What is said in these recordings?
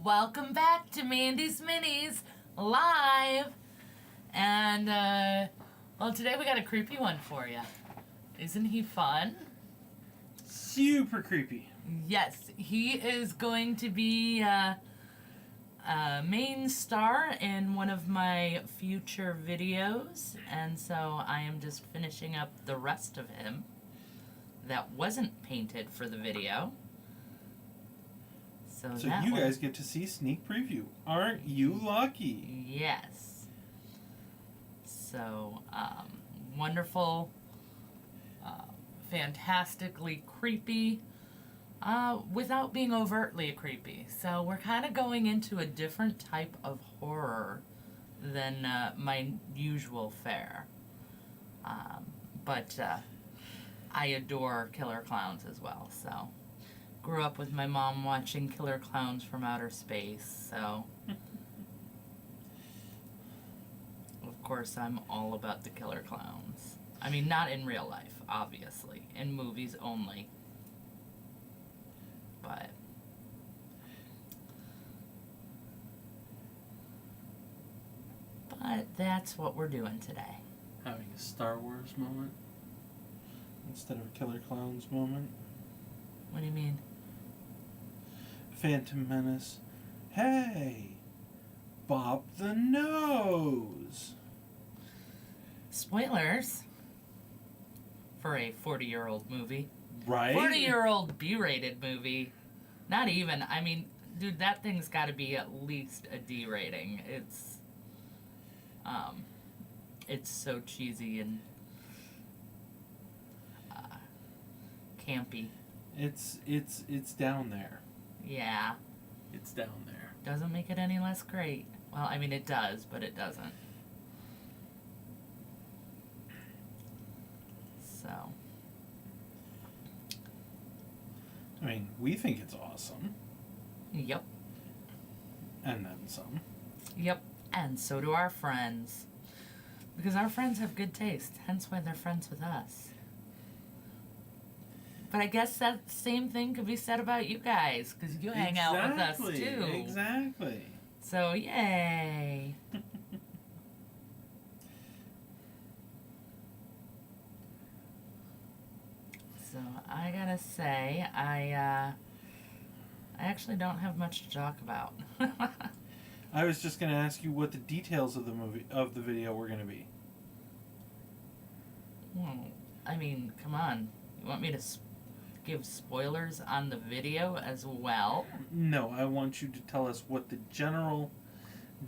Welcome back to Mandy's Minis live. And, well, today we got a creepy one for you. Isn't he fun? Super creepy. Yes, he is going to be a main star in one of my future videos. And so I am just finishing up the rest of him that wasn't painted for the video. So you guys get to see sneak preview. Aren't you lucky? Yes. So, wonderful, fantastically creepy, without being overtly creepy. So we're kind of going into a different type of horror than my usual fare. But I adore killer clowns as well, so... Grew up with my mom watching Killer Clowns from Outer Space, so... Of course, I'm all about the killer clowns. I mean, not in real life, obviously. In movies only. But... that's what we're doing today. Having a Star Wars moment instead of a Killer Clowns moment. What do you mean? Phantom Menace. Hey! Bob the Nose! Spoilers for a 40-year-old movie. Right? 40-year-old B-rated movie. Not even. I mean, dude, that thing's got to be at least a D rating. It's so cheesy and campy. It's down there. Yeah. It's down there. Doesn't make it any less great. Well, I mean, it does, but it doesn't. So. I mean, we think it's awesome. Yep. And then some. Yep. And so do our friends. Because our friends have good taste, hence why they're friends with us. But I guess that same thing could be said about you guys, because you hang out with us too. Exactly. So, yay. So, I gotta say, I actually don't have much to talk about. I was just going to ask you what the details of the video were going to be. Well, I mean, come on. You want me to give spoilers on the video as well? No, I want you to tell us what the general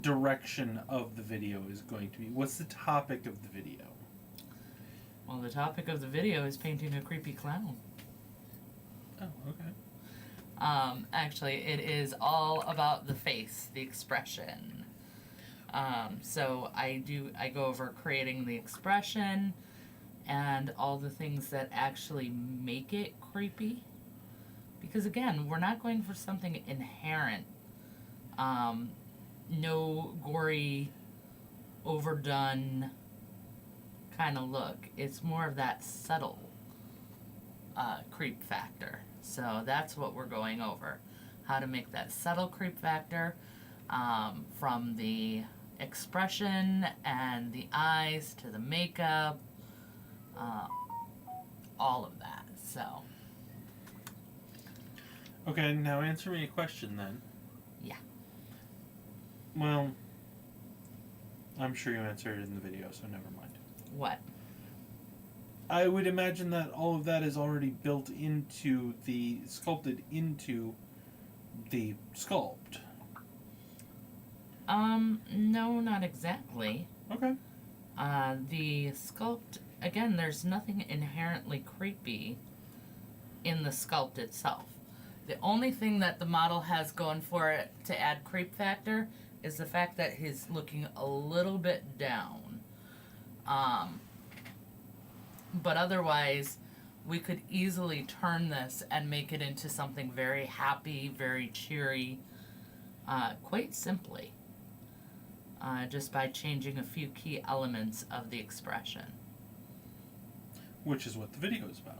direction of the video is going to be. What's the topic of the video? Well, the topic of the video is painting a creepy clown. Oh, okay. Actually, it is all about the face, the expression. So I go over creating the expression and all the things that actually make it creepy. Because again, we're not going for something inherent. No gory, overdone kind of look. It's more of that subtle creep factor. So that's what we're going over. How to make that subtle creep factor from the expression and the eyes to the makeup. All of that. So. Okay, now answer me a question then. Yeah. Well, I'm sure you answered it in the video, so never mind. What? I would imagine that all of that is already sculpted into the sculpt. No, not exactly. Okay. The sculpt, again, there's nothing inherently creepy in the sculpt itself. The only thing that the model has going for it to add creep factor is the fact that he's looking a little bit down. But otherwise, we could easily turn this and make it into something very happy, very cheery, quite simply. Just by changing a few key elements of the expression. Which is what the video is about.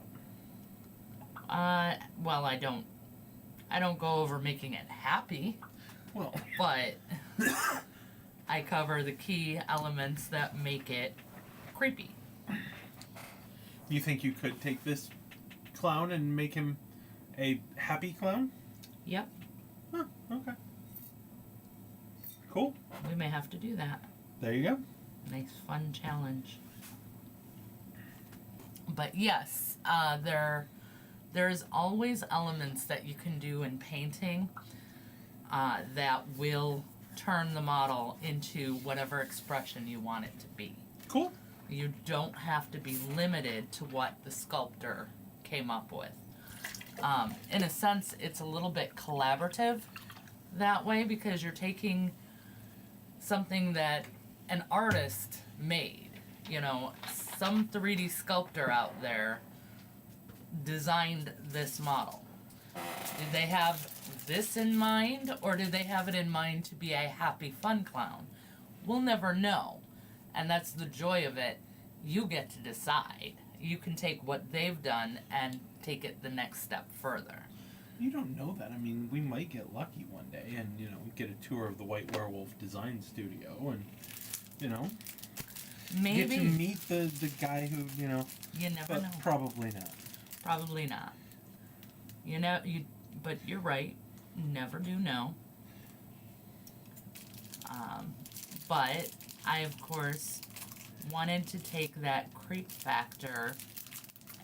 Well, I don't go over making it happy. Well, but I cover the key elements that make it creepy. you think you could take this clown and make him a happy clown? Yep, Huh, okay. Cool. we may have to do that. There you go. Nice fun challenge. But yes, there's always elements that you can do in painting that will turn the model into whatever expression you want it to be. Cool. You don't have to be limited to what the sculptor came up with. In a sense, it's a little bit collaborative that way because you're taking something that an artist made. You know, some 3D sculptor out there designed this model. Did they have this in mind, or did they have it in mind to be a happy, fun clown? We'll never know. And that's the joy of it. You get to decide. You can take what they've done and take it the next step further. You don't know that. I mean, we might get lucky one day and, get a tour of the White Werewolf Design Studio and, Maybe. get to meet the guy who, You never but know. probably not. Probably not. But you're right. Never do know. But I, of course, wanted to take that creep factor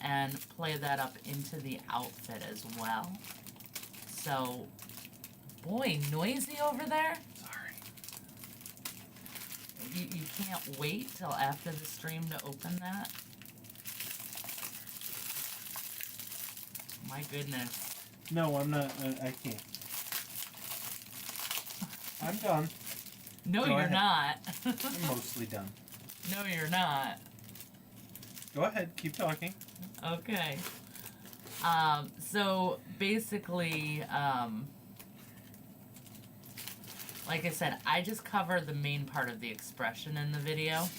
and play that up into the outfit as well. So, boy, noisy over there. Sorry. You can't wait till after the stream to open that? My goodness. No, I'm not. I can't. I'm done. No, Go you're ahead. not. I'm mostly done. No, you're not. Go ahead. Keep talking. Okay. So basically, like I said, I just cover the main part of the expression in the video.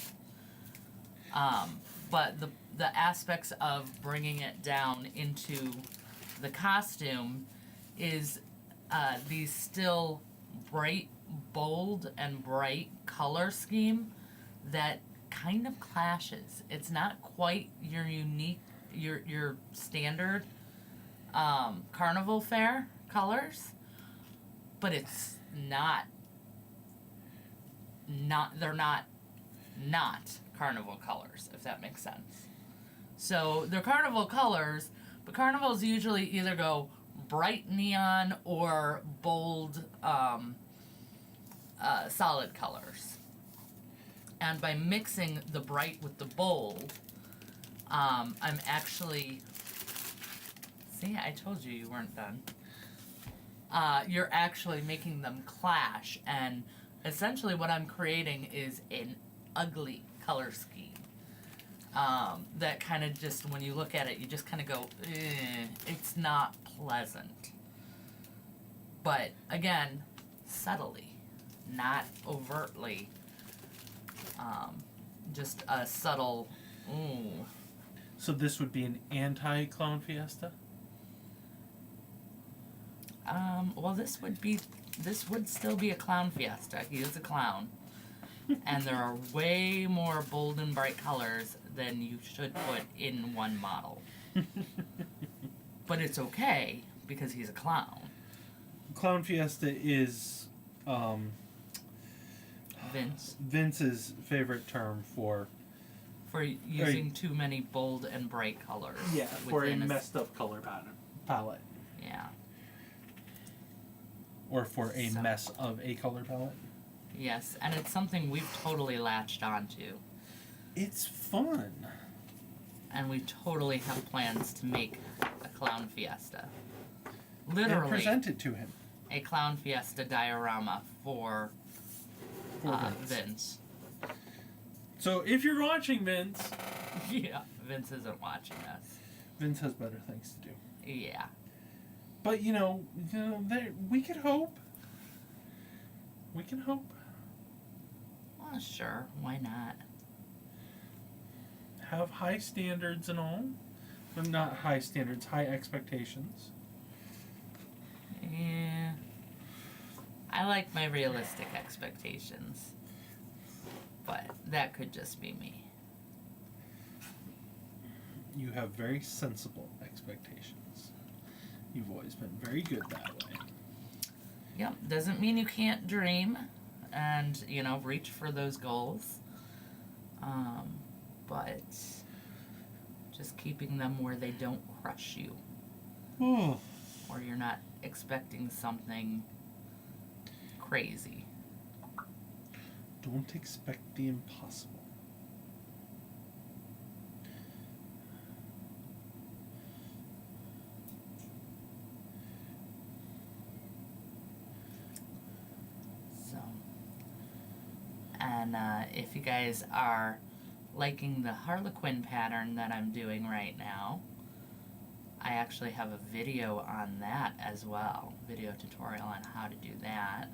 But the aspects of bringing it down into the costume is these still bright, bold, and bright color scheme that kind of clashes. It's not quite your unique, your standard carnival fair colors, but it's they're not carnival colors, if that makes sense. So they're carnival colors, but carnivals usually either go bright neon or bold solid colors. And by mixing the bright with the bold, I'm actually... See, I told you you weren't done. You're actually making them clash, and essentially what I'm creating is an ugly color scheme. That kind of just, when you look at it, you just kind of go, it's not pleasant. But again, subtly, not overtly. Just a subtle, ooh. So this would be an anti-clown fiesta? Well, this would still be a clown fiesta. He is a clown. And there are way more bold and bright colors than you should put in one model. But it's okay, because he's a clown. Clown fiesta is Vince's favorite term for using too many bold and bright colors. Yeah, for a messed up color palette. Yeah. Or for a So- mess of a color palette. Yes, and it's something we've totally latched onto. It's fun. And we totally have plans to make a clown fiesta. And Literally, present it to him. a clown fiesta diorama for For Vince. So if you're watching, Vince, Yeah, Vince isn't watching us. Vince has better things to do. Yeah. But we could hope. We can hope. Well, sure, why not? Have high standards and all. But not high standards, high expectations. Yeah. I like my realistic expectations. But that could just be me. You have very sensible expectations. You've always been very good that way. Yep, doesn't mean you can't dream and, reach for those goals. But just keeping them where they don't crush you. Oh. Or you're not expecting something crazy. Don't expect the impossible. And if you guys are liking the Harlequin pattern that I'm doing right now, I actually have a video on that as well. Video tutorial on how to do that.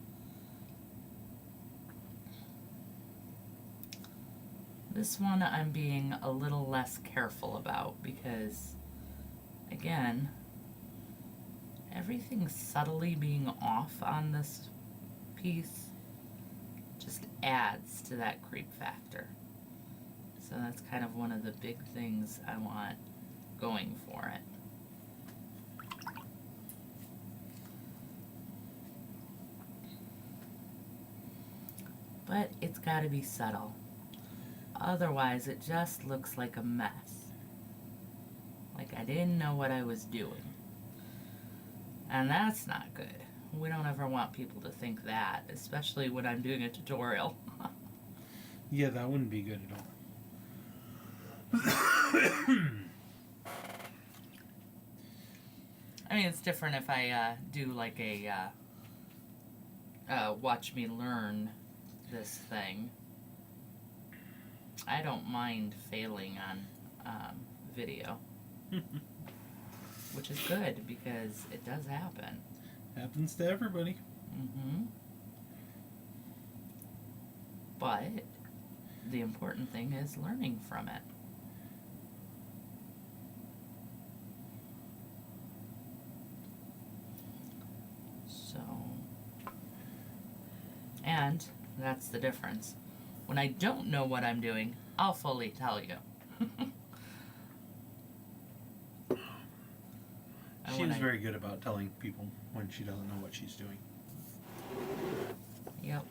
This one I'm being a little less careful about because, again, everything subtly being off on this piece just adds to that creep factor. So that's kind of one of the big things I want going for it. But it's got to be subtle. Otherwise, it just looks like a mess. Like I didn't know what I was doing. And that's not good. We don't ever want people to think that, especially when I'm doing a tutorial. Yeah, that wouldn't be good at all. I mean, it's different if I do like a watch me learn this thing. I don't mind failing on video. Which is good because it does happen. Happens to everybody. Mm-hmm. But the important thing is learning from it. So, and that's the difference. When I don't know what I'm doing, I'll fully tell you. She was very good about telling people when she doesn't know what she's doing. Yep.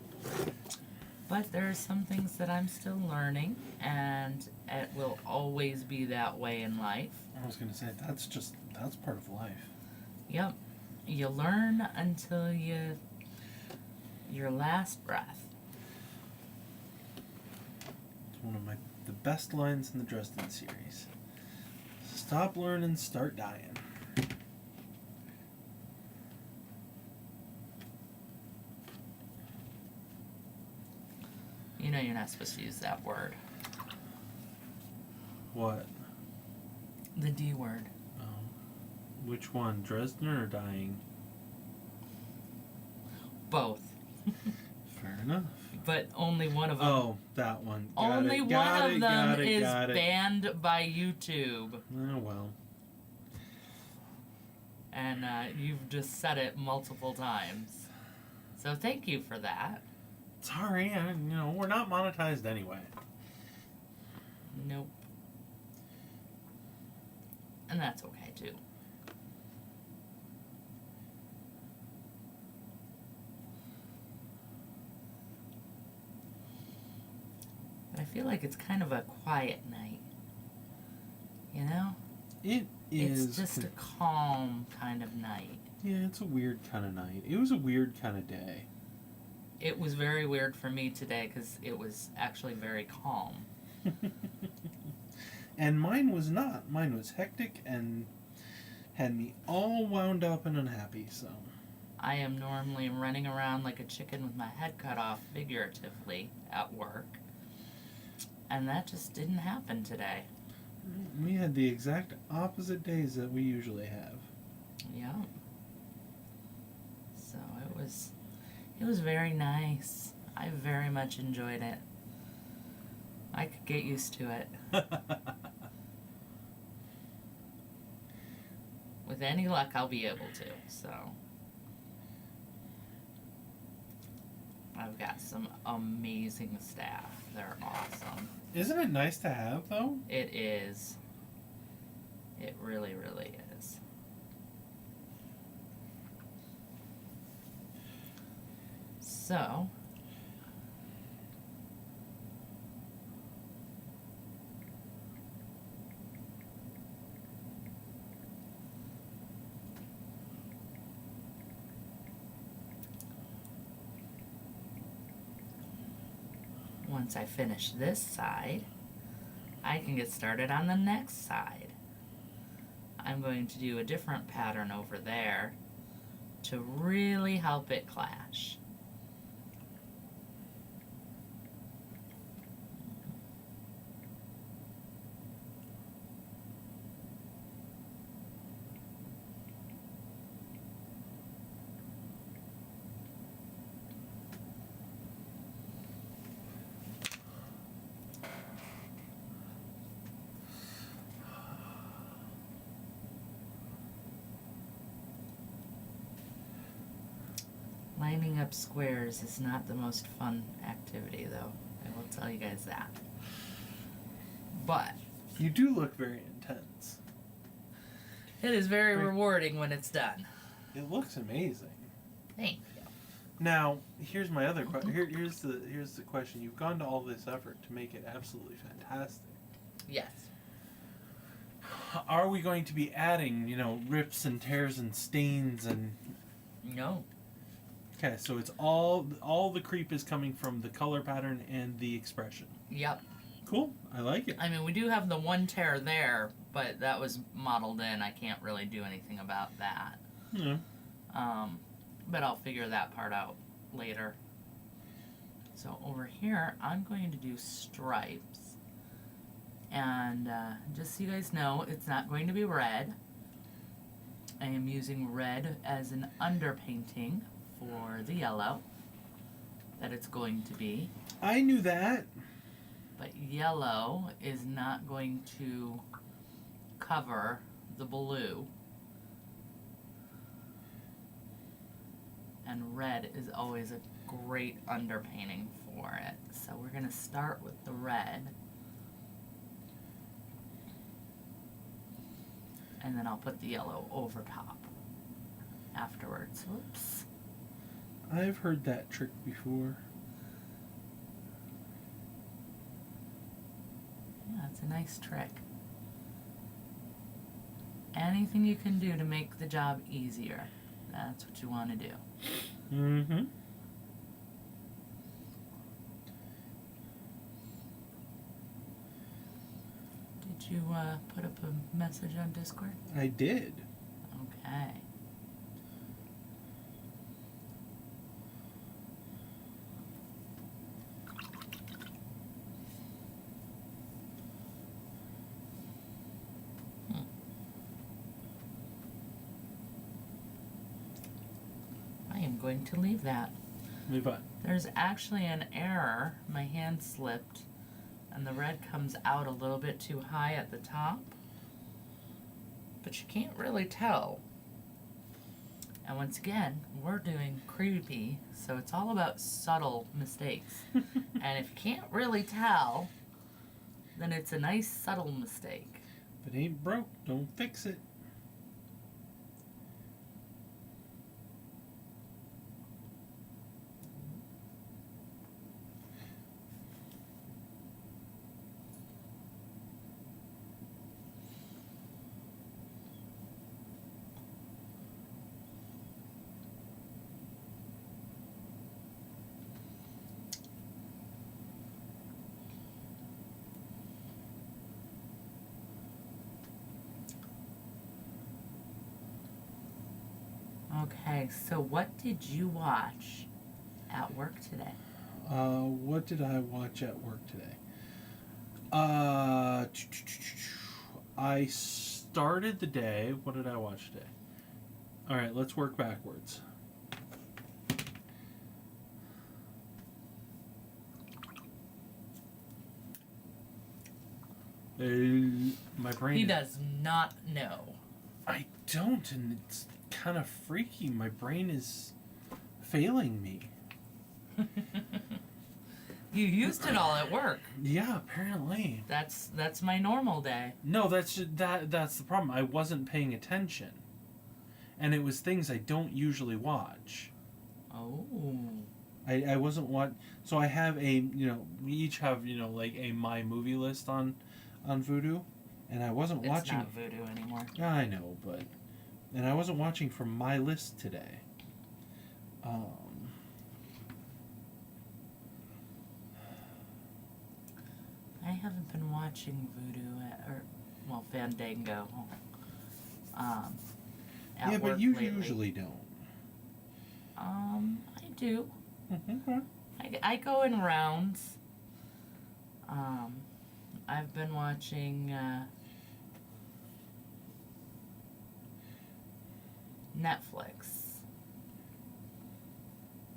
But there are some things that I'm still learning, and it will always be that way in life. I was going to say, that's part of life. Yep. You learn until your last breath. It's one of the best lines in the Dresden series. Stop learning, start dying. You know you're not supposed to use that word. What? The D word. Which one? Dresden or dying? Both. Fair enough. But only one of them. Oh, that one. Only one of them is banned by YouTube. Oh, well. And you've just said it multiple times. So thank you for that. Sorry, we're not monetized anyway. Nope. And that's okay, too. But I feel like it's kind of a quiet night. You know? It is. It's just a calm kind of night. Yeah, it's a weird kind of night. It was a weird kind of day. It was very weird for me today because it was actually very calm. And mine was not. Mine was hectic and had me all wound up and unhappy, so. I am normally running around like a chicken with my head cut off, figuratively, at work. And that just didn't happen today. We had the exact opposite days that we usually have. Yeah. So it was very nice. I very much enjoyed it. I could get used to it. With any luck, I'll be able to, so. I've got some amazing staff. They're awesome. Isn't it nice to have, though? It is. It really, really is. So, once I finish this side, I can get started on the next side. I'm going to do a different pattern over there to really help it clash. Lining up squares is not the most fun activity, though. I will tell you guys that. But You do look very intense. it is very Great. rewarding when it's done. It looks amazing. Thank you. Now, here's my other question. Here's the question. You've gone to all this effort to make it absolutely fantastic. Yes. Are we going to be adding, rips and tears and stains and? No. Okay, so it's all the creep is coming from the color pattern and the expression. Yep. Cool. I like it. I mean, we do have the one tear there, but that was modeled in. I can't really do anything about that. Yeah. But I'll figure that part out later. So over here, I'm going to do stripes. And just so you guys know, it's not going to be red. I am using red as an underpainting for the yellow that it's going to be. I knew that. But yellow is not going to cover the blue. And red is always a great underpainting for it. So we're going to start with the red. And then I'll put the yellow over top afterwards. Whoops. I've heard that trick before. Yeah, it's a nice trick. Anything you can do to make the job easier, that's what you want to do. Mm-hmm. Did you put up a message on Discord? I did. Okay. I am going to leave that. Move on. There's actually an error. My hand slipped and the red comes out a little bit too high at the top. But you can't really tell. And once again, we're doing creepy, so it's all about subtle mistakes. And if you can't really tell, then it's a nice subtle mistake. If it ain't broke, don't fix it. Okay, so what did you watch at work today? What did I watch at work today? I started the day. What did I watch today? All right, let's work backwards. My brain. He does not know. I don't, and it's kind of freaky. My brain is failing me. You used it all at work. Yeah, apparently. That's my normal day. No, that's the problem. I wasn't paying attention, and it was things I don't usually watch. Oh. I wasn't so I have we each have like a my movie list on Vudu, and I wasn't It's watching. not Voodoo anymore. I know, and I wasn't watching from my list today. I haven't been watching Voodoo Fandango. At Yeah, work but you lately. usually don't. I do. Okay. I go in rounds. I've been watching Netflix,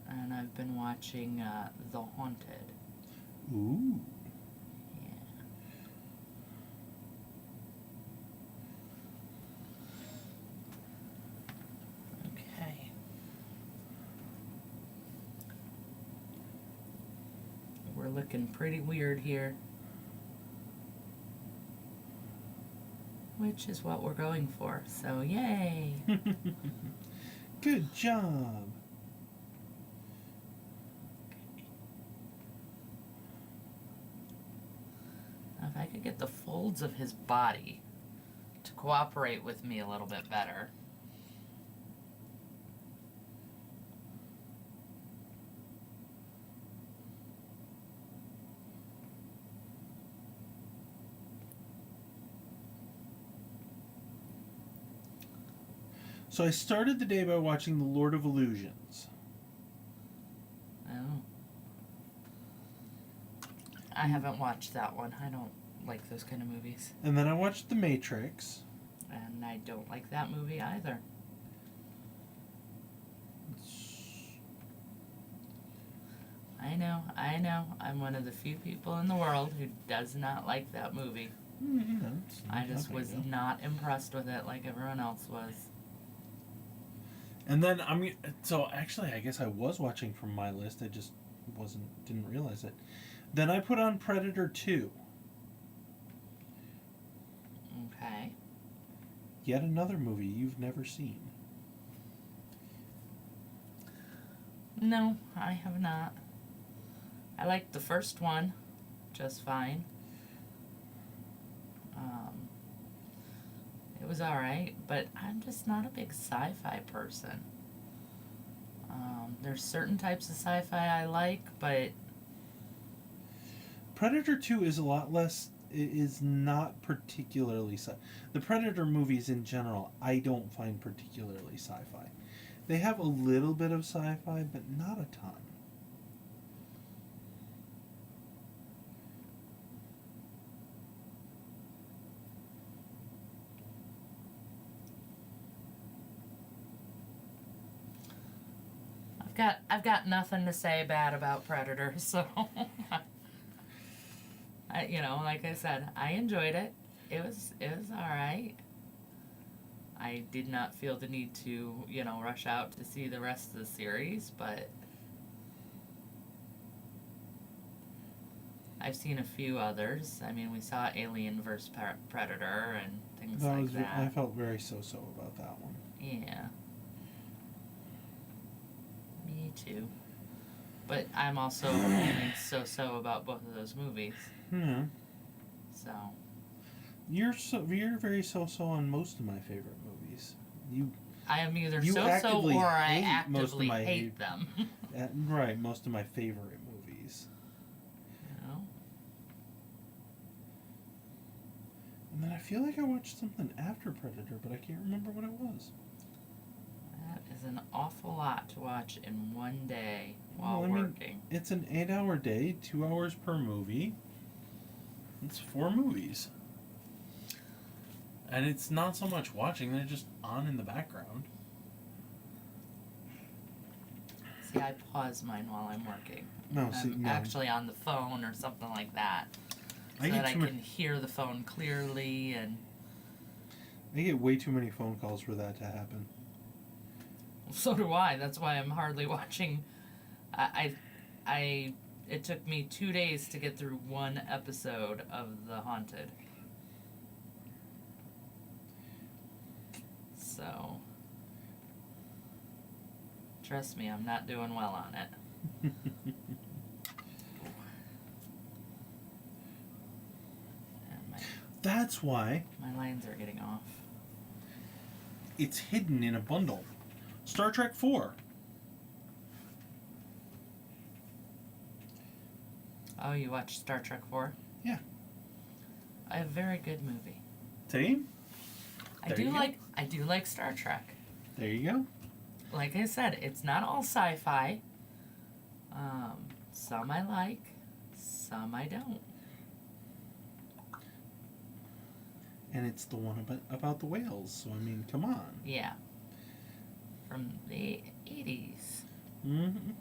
and I've been watching The Haunted. Ooh. Yeah. Okay. We're looking pretty weird here. Which is what we're going for, so yay! Good job. Now, if I could get the folds of his body to cooperate with me a little bit better. So I started the day by watching The Lord of Illusions. Oh. I haven't watched that one. I don't like those kind of movies. And then I watched The Matrix. And I don't like that movie either. I know. I'm one of the few people in the world who does not like that movie. I just was not impressed with it like everyone else was. And then so actually I guess I was watching from my list. I just didn't realize it. Then I put on Predator 2. Okay. Yet another movie you've never seen. No, I have not. I liked the first one just fine. It was alright, but I'm just not a big sci-fi person. There's certain types of sci-fi I like, but Predator 2 is a lot less. It is not particularly the Predator movies in general I don't find particularly sci-fi. They have a little bit of sci-fi, but not a ton. I've got nothing to say bad about Predator, so like I said, I enjoyed it. It was alright. I did not feel the need to, rush out to see the rest of the series, but I've seen a few others. I mean, we saw Alien vs. Predator and things like that. I felt very so-so about that one. Yeah. Me too. But I'm also feeling so-so about both of those movies. Yeah. So. You're very so-so on most of my favorite movies. I am either you so-so actively or I hate most of actively my hate them. Right, most of my favorite movies. And then I feel like I watched something after Predator, but I can't remember what it was. That is an awful lot to watch in one day while working. It's an 8-hour day, 2 hours per movie. It's 4 movies. And it's not so much watching, they're just on in the background. See, I pause mine while I'm working. No, I'm actually on the phone or something like that. So that I can hear the phone clearly and... I get way too many phone calls for that to happen. So do I. That's why I'm hardly watching. I it took me 2 days to get through one episode of The Haunted. So, trust me, I'm not doing well on it. And That's why my lines are getting off. it's hidden in a bundle. Star Trek 4. Oh, you watched Star Trek 4? Yeah. A very good movie. See? I do like Star Trek. There you go. Like I said, it's not all sci-fi. Some I like, some I don't. And it's the one about the whales, so I mean, come on. Yeah. From the 80s. Mm-hmm.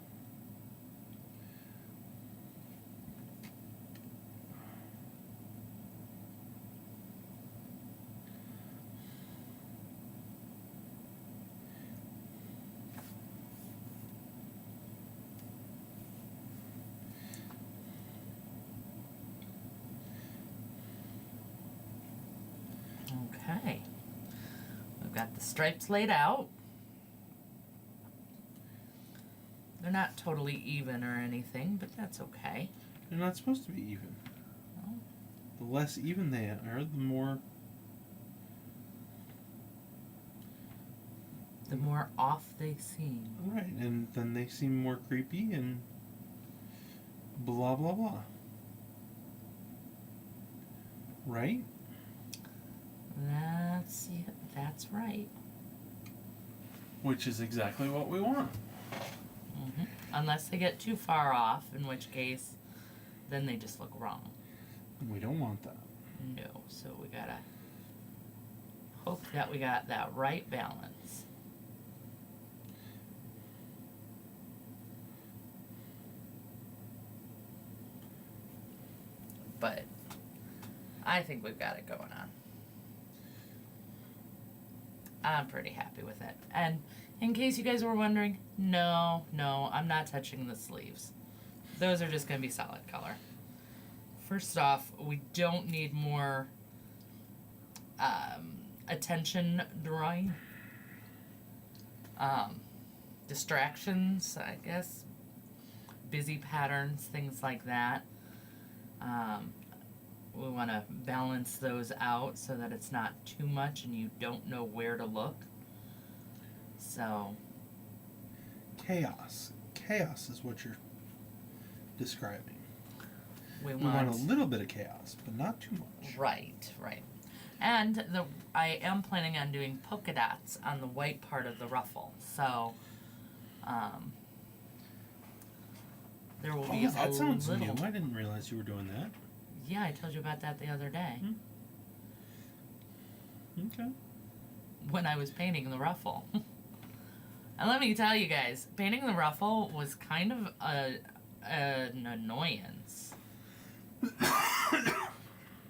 Okay. We've got the stripes laid out. They're not totally even or anything, but that's okay. They're not supposed to be even. Oh. The less even they are, the more... The more off they seem. Right, and then they seem more creepy and blah blah blah. Right? That's right. Which is exactly what we want. Mm-hmm. Unless they get too far off, in which case, then they just look wrong. We don't want that. No, so we gotta hope that we got that right balance. But I think we've got it going on. I'm pretty happy with it. And in case you guys were wondering, no, I'm not touching the sleeves. Those are just going to be solid color. First off, we don't need more attention drawing. Distractions, I guess. Busy patterns, things like that. We want to balance those out so that it's not too much and you don't know where to look. So. Chaos. Chaos is what you're describing. We want a little bit of chaos, but not too much. Right. And I am planning on doing polka dots on the white part of the ruffle. So, there will be that sounds little... new. I didn't realize you were doing that. Yeah, I told you about that the other day. Okay. When I was painting the ruffle. And let me tell you guys, painting the ruffle was kind of an annoyance.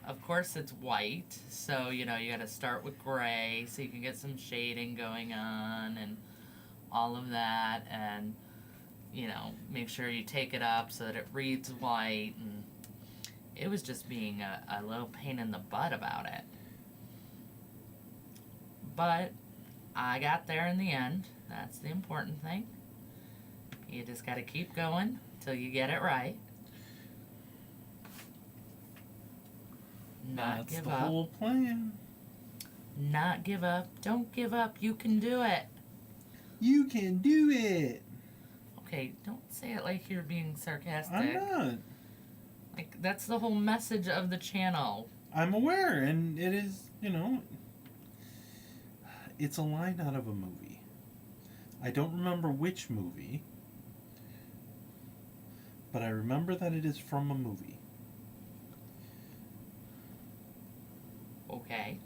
Of course it's white, so you gotta start with gray so you can get some shading going on and all of that, and make sure you take it up so that it reads white, and it was just being a little pain in the butt about it. But I got there in the end. That's the important thing. You just gotta keep going till you get it right. Not give up. That's the whole plan. Not give up. Don't give up. You can do it. You can do it. Okay, don't say it like you're being sarcastic. I'm not. Like, that's the whole message of the channel. I'm aware, and it is, it's a line out of a movie. I don't remember which movie, but I remember that it is from a movie. Okay.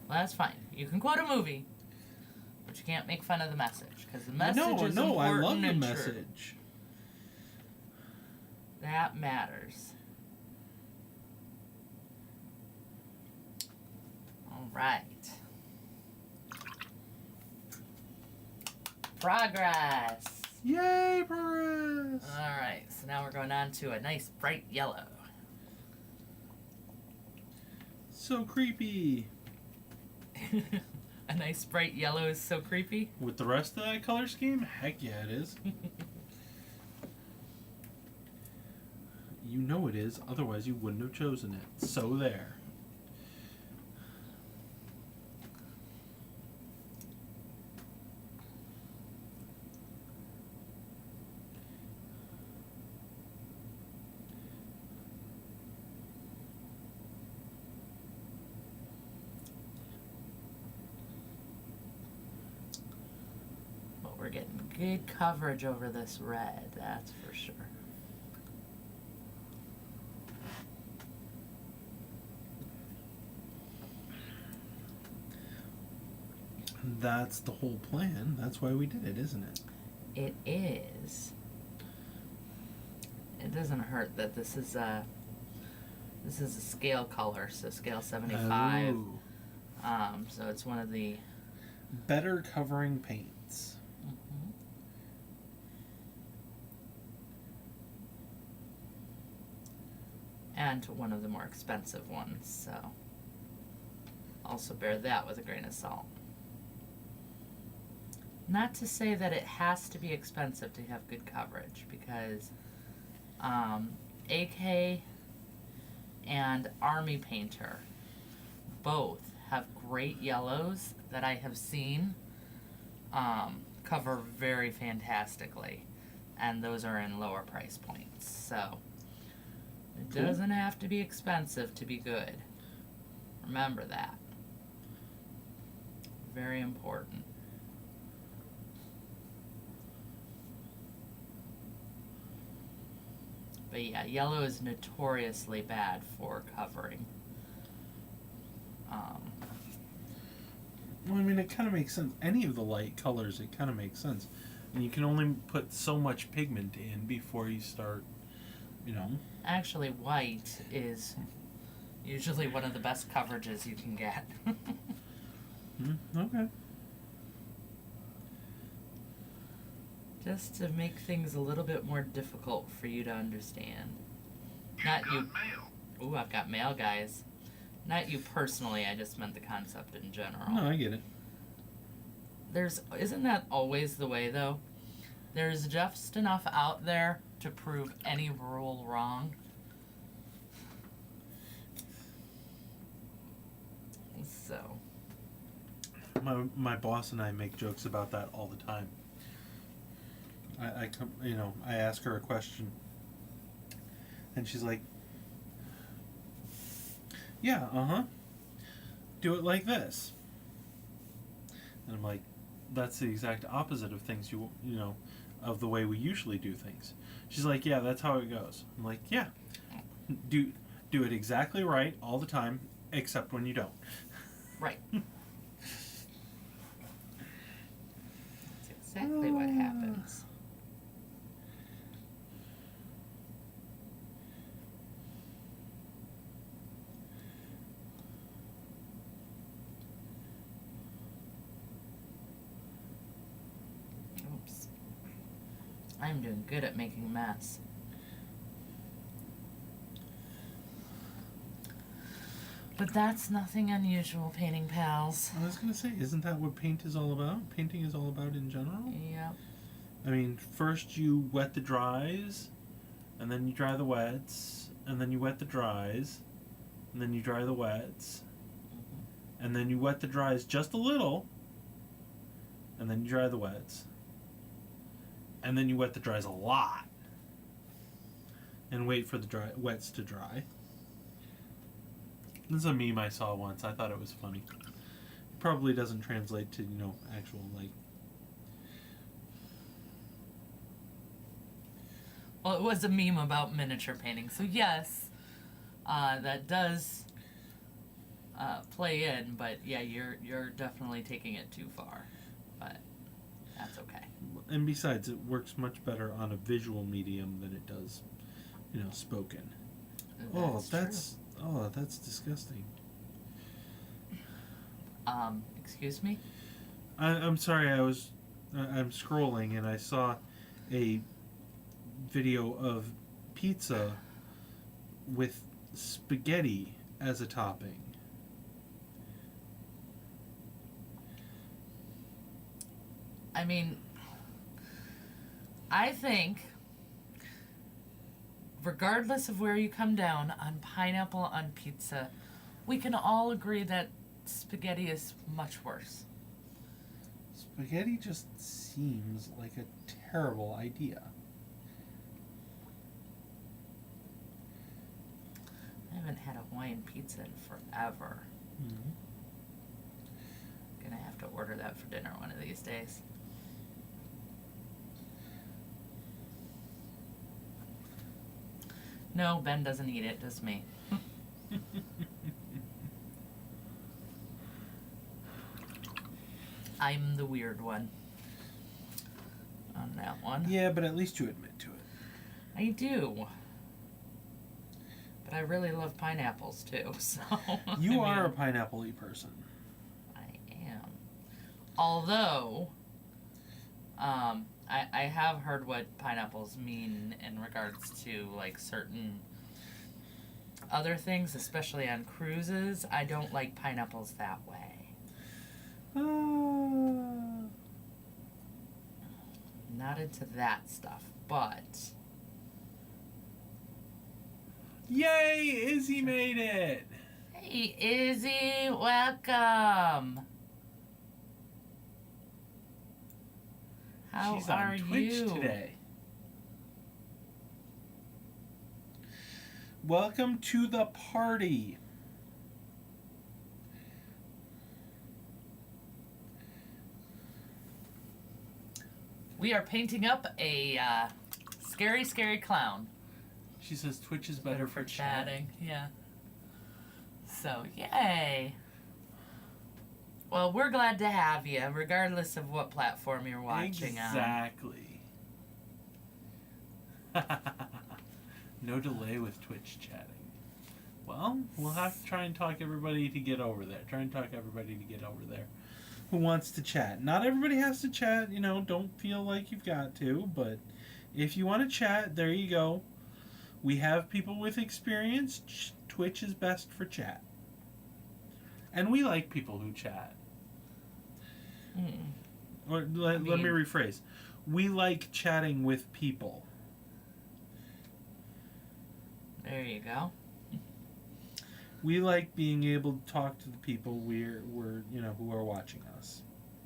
Well, that's fine. You can quote a movie, but you can't make fun of the message, because the message is important I love the and message. True. That matters. All right. Progress! Yay, progress! Alright, so now we're going on to a nice bright yellow. So creepy. A nice bright yellow is so creepy? With the rest of that color scheme? Heck yeah, it is. You know it is, otherwise you wouldn't have chosen it. So there. But we're getting good coverage over this red, that's for sure. That's the whole plan. That's why we did it, isn't it? It is. It doesn't hurt that this is a scale color, so scale 75. Oh. So it's one of the Better covering paints. and one of the more expensive ones, so also bear that with a grain of salt. Not to say that it has to be expensive to have good coverage, because AK and Army Painter both have great yellows that I have seen cover very fantastically, and those are in lower price points, so it Cool. doesn't have to be expensive to be good. Remember that. Very important. But yeah, yellow is notoriously bad for covering. Well, I mean, it kind of makes sense. Any of the light colors, it kind of makes sense. And you can only put so much pigment in before you start, you know. Actually, white is usually one of the best coverages you can get. Okay. Just to make things a little bit more difficult for you to understand. Not you. Ooh, I've got mail, guys. Not you personally, I just meant the concept in general. No, I get it. Isn't that always the way, though? There's just enough out there to prove any rule wrong. So. My boss and I make jokes about that all the time. I come, you know, I ask her a question, and she's like, "Yeah, do it like this." And I'm like, "That's the exact opposite of things you know, of the way we usually do things." She's like, "Yeah, that's how it goes." I'm like, "Yeah, do it exactly right all the time, except when you don't." Right. That's exactly what happens. Oops. I'm doing good at making a mess. But that's nothing unusual, painting pals. I was gonna say, isn't that what paint is all about? Painting is all about in general. Yep. I mean, first you wet the dries, and then you dry the wets, and then you wet the dries, and then you dry the wets, and then you wet the dries just a little, and then you dry the wets, and then you wet the dries a lot, and wait for the wets to dry. This is a meme I saw once. I thought it was funny. It probably doesn't translate to, you know, actual, like... Well, it was a meme about miniature painting, so yes, that does play in. But yeah, you're definitely taking it too far. But that's okay. And besides, it works much better on a visual medium than it does, you know, spoken. That's Oh, that's disgusting. Excuse me? I'm sorry, I'm scrolling and I saw a video of pizza with spaghetti as a topping. I mean, I think, regardless of where you come down on pineapple on pizza, we can all agree that spaghetti is much worse. Spaghetti just seems like a terrible idea. I haven't had a Hawaiian pizza in forever. Mm-hmm. Gonna have to order that for dinner one of these days. No, Ben doesn't eat it, just me. I'm the weird one on that one. Yeah, but at least you admit to it. I do. But I really love pineapples too, so. You are a pineapple-y person. I am. Although, I have heard what pineapples mean in regards to like certain other things, especially on cruises. I don't like pineapples that way. Not into that stuff, but. Yay! Izzy made it! Hey, Izzy, welcome! How She's on are Twitch you today. Welcome to the party. We are painting up a scary, scary clown. She says Twitch is better for chatting. Yeah. So, yay. Well, we're glad to have you, regardless of what platform you're watching on. Exactly. No delay with Twitch chatting. Well, we'll have to try and talk everybody to get over there. Who wants to chat? Not everybody has to chat, you know, don't feel like you've got to, but if you want to chat, there you go. We have people with experience. Twitch is best for chat. And we like people who chat. Or let me rephrase. We like chatting with people. There you go. We like being able to talk to the people we're who are watching us.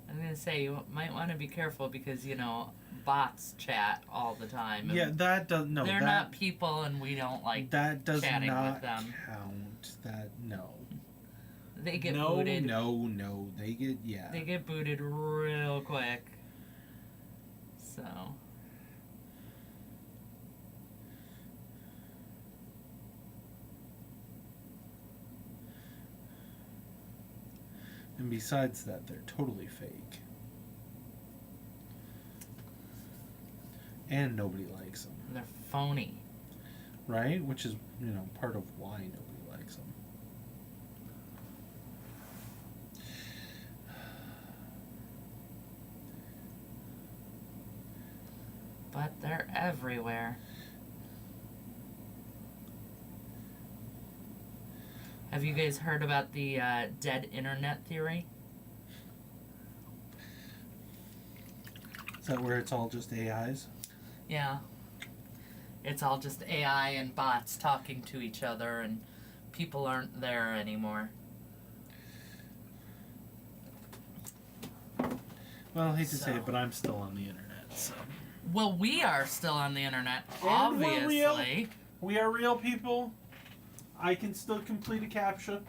I'm going to say, you might want to be careful because, bots chat all the time. Yeah, that does no. They're not people, and we don't like that does chatting not with them. count. That no. They get booted. No. They get booted real quick. So. And besides that, they're totally fake. And nobody likes them. They're phony. Right? Which is, part of why nobody likes them. But they're everywhere. Have you guys heard about the dead internet theory? Is that where it's all just AIs? Yeah. It's all just AI and bots talking to each other, and people aren't there anymore. Well, I hate to say it, but I'm still on the internet, so. Well, we are still on the internet, And obviously. we're real. We are real people. I can still complete a CAPTCHA.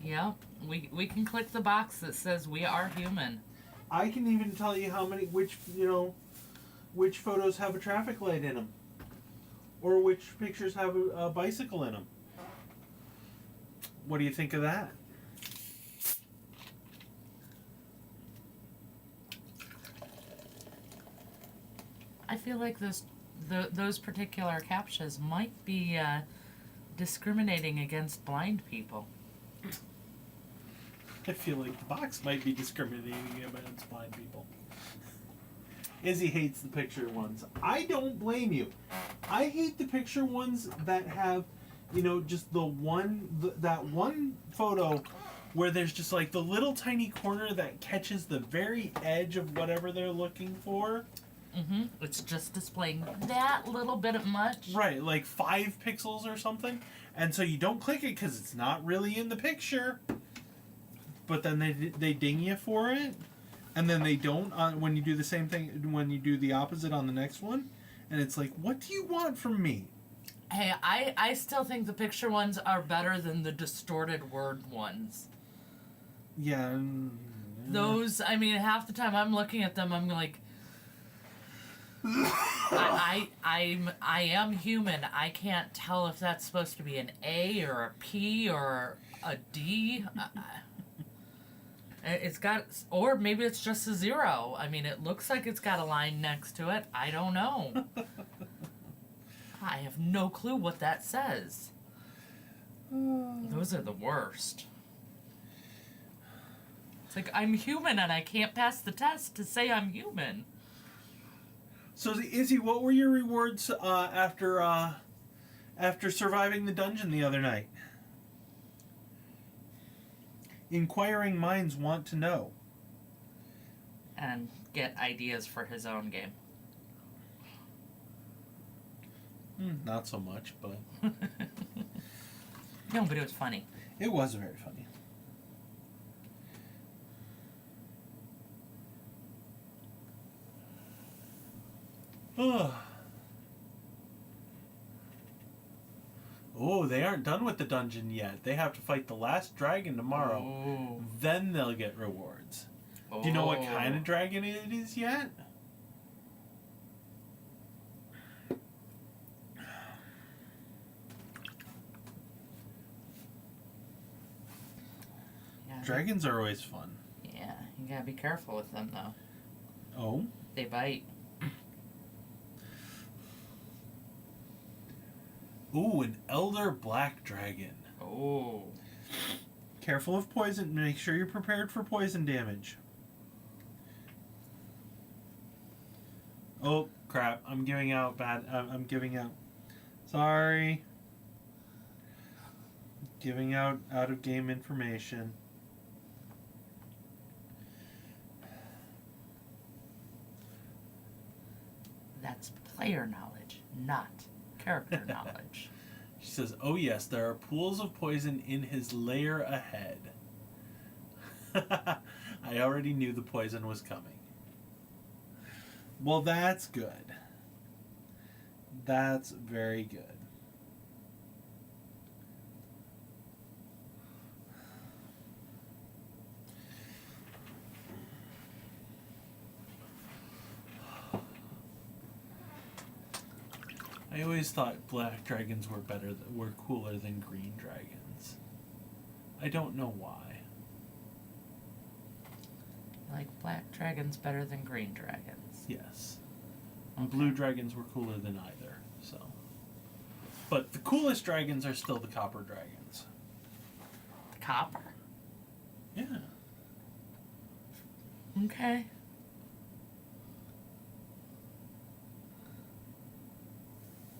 Yep. We can click the box that says we are human. I can even tell you which photos have a traffic light in them. Or which pictures have a bicycle in them. What do you think of that? I feel like those particular CAPTCHAs might be discriminating against blind people. I feel like the box might be discriminating against blind people. Izzy hates the picture ones. I don't blame you. I hate the picture ones that have, just that one photo where there's just like the little tiny corner that catches the very edge of whatever they're looking for. Mm-hmm. It's just displaying that little bit of much. Right, like 5 pixels or something. And so you don't click it because it's not really in the picture. But then they ding you for it. And then they don't when you do the same thing, when you do the opposite on the next one. And it's like, what do you want from me? Hey, I still think the picture ones are better than the distorted word ones. Yeah. Those, I mean, half the time I'm looking at them, I'm like, I am human. I can't tell if that's supposed to be an A or a P or a D. It's got, or maybe it's just a 0. I mean, it looks like it's got a line next to it. I don't know. I have no clue what that says. Those are the worst. It's like, I'm human and I can't pass the test to say I'm human. So, Izzy, what were your rewards after surviving the dungeon the other night? Inquiring minds want to know. And get ideas for his own game. Not so much, but... No, but it was funny. It was very funny. Oh, they aren't done with the dungeon yet. They have to fight the last dragon tomorrow. Oh. Then they'll get rewards. Do you know what kind of dragon it is yet? Yeah, Dragons are always fun. Yeah, you gotta be careful with them, though. Oh? They bite. Ooh, an elder black dragon. Oh. Careful of poison. Make sure you're prepared for poison damage. Oh, crap. I'm giving out bad... I'm giving out... Sorry. Giving out out-of-game information. That's player knowledge, not character knowledge. She says, oh yes, there are pools of poison in his lair ahead. I already knew the poison was coming. Well, that's good. That's very good. I always thought black dragons were cooler than green dragons. I don't know why. Like black dragons better than green dragons. Yes. And blue dragons were cooler than either, so. But the coolest dragons are still the copper dragons. Copper? Yeah. Okay.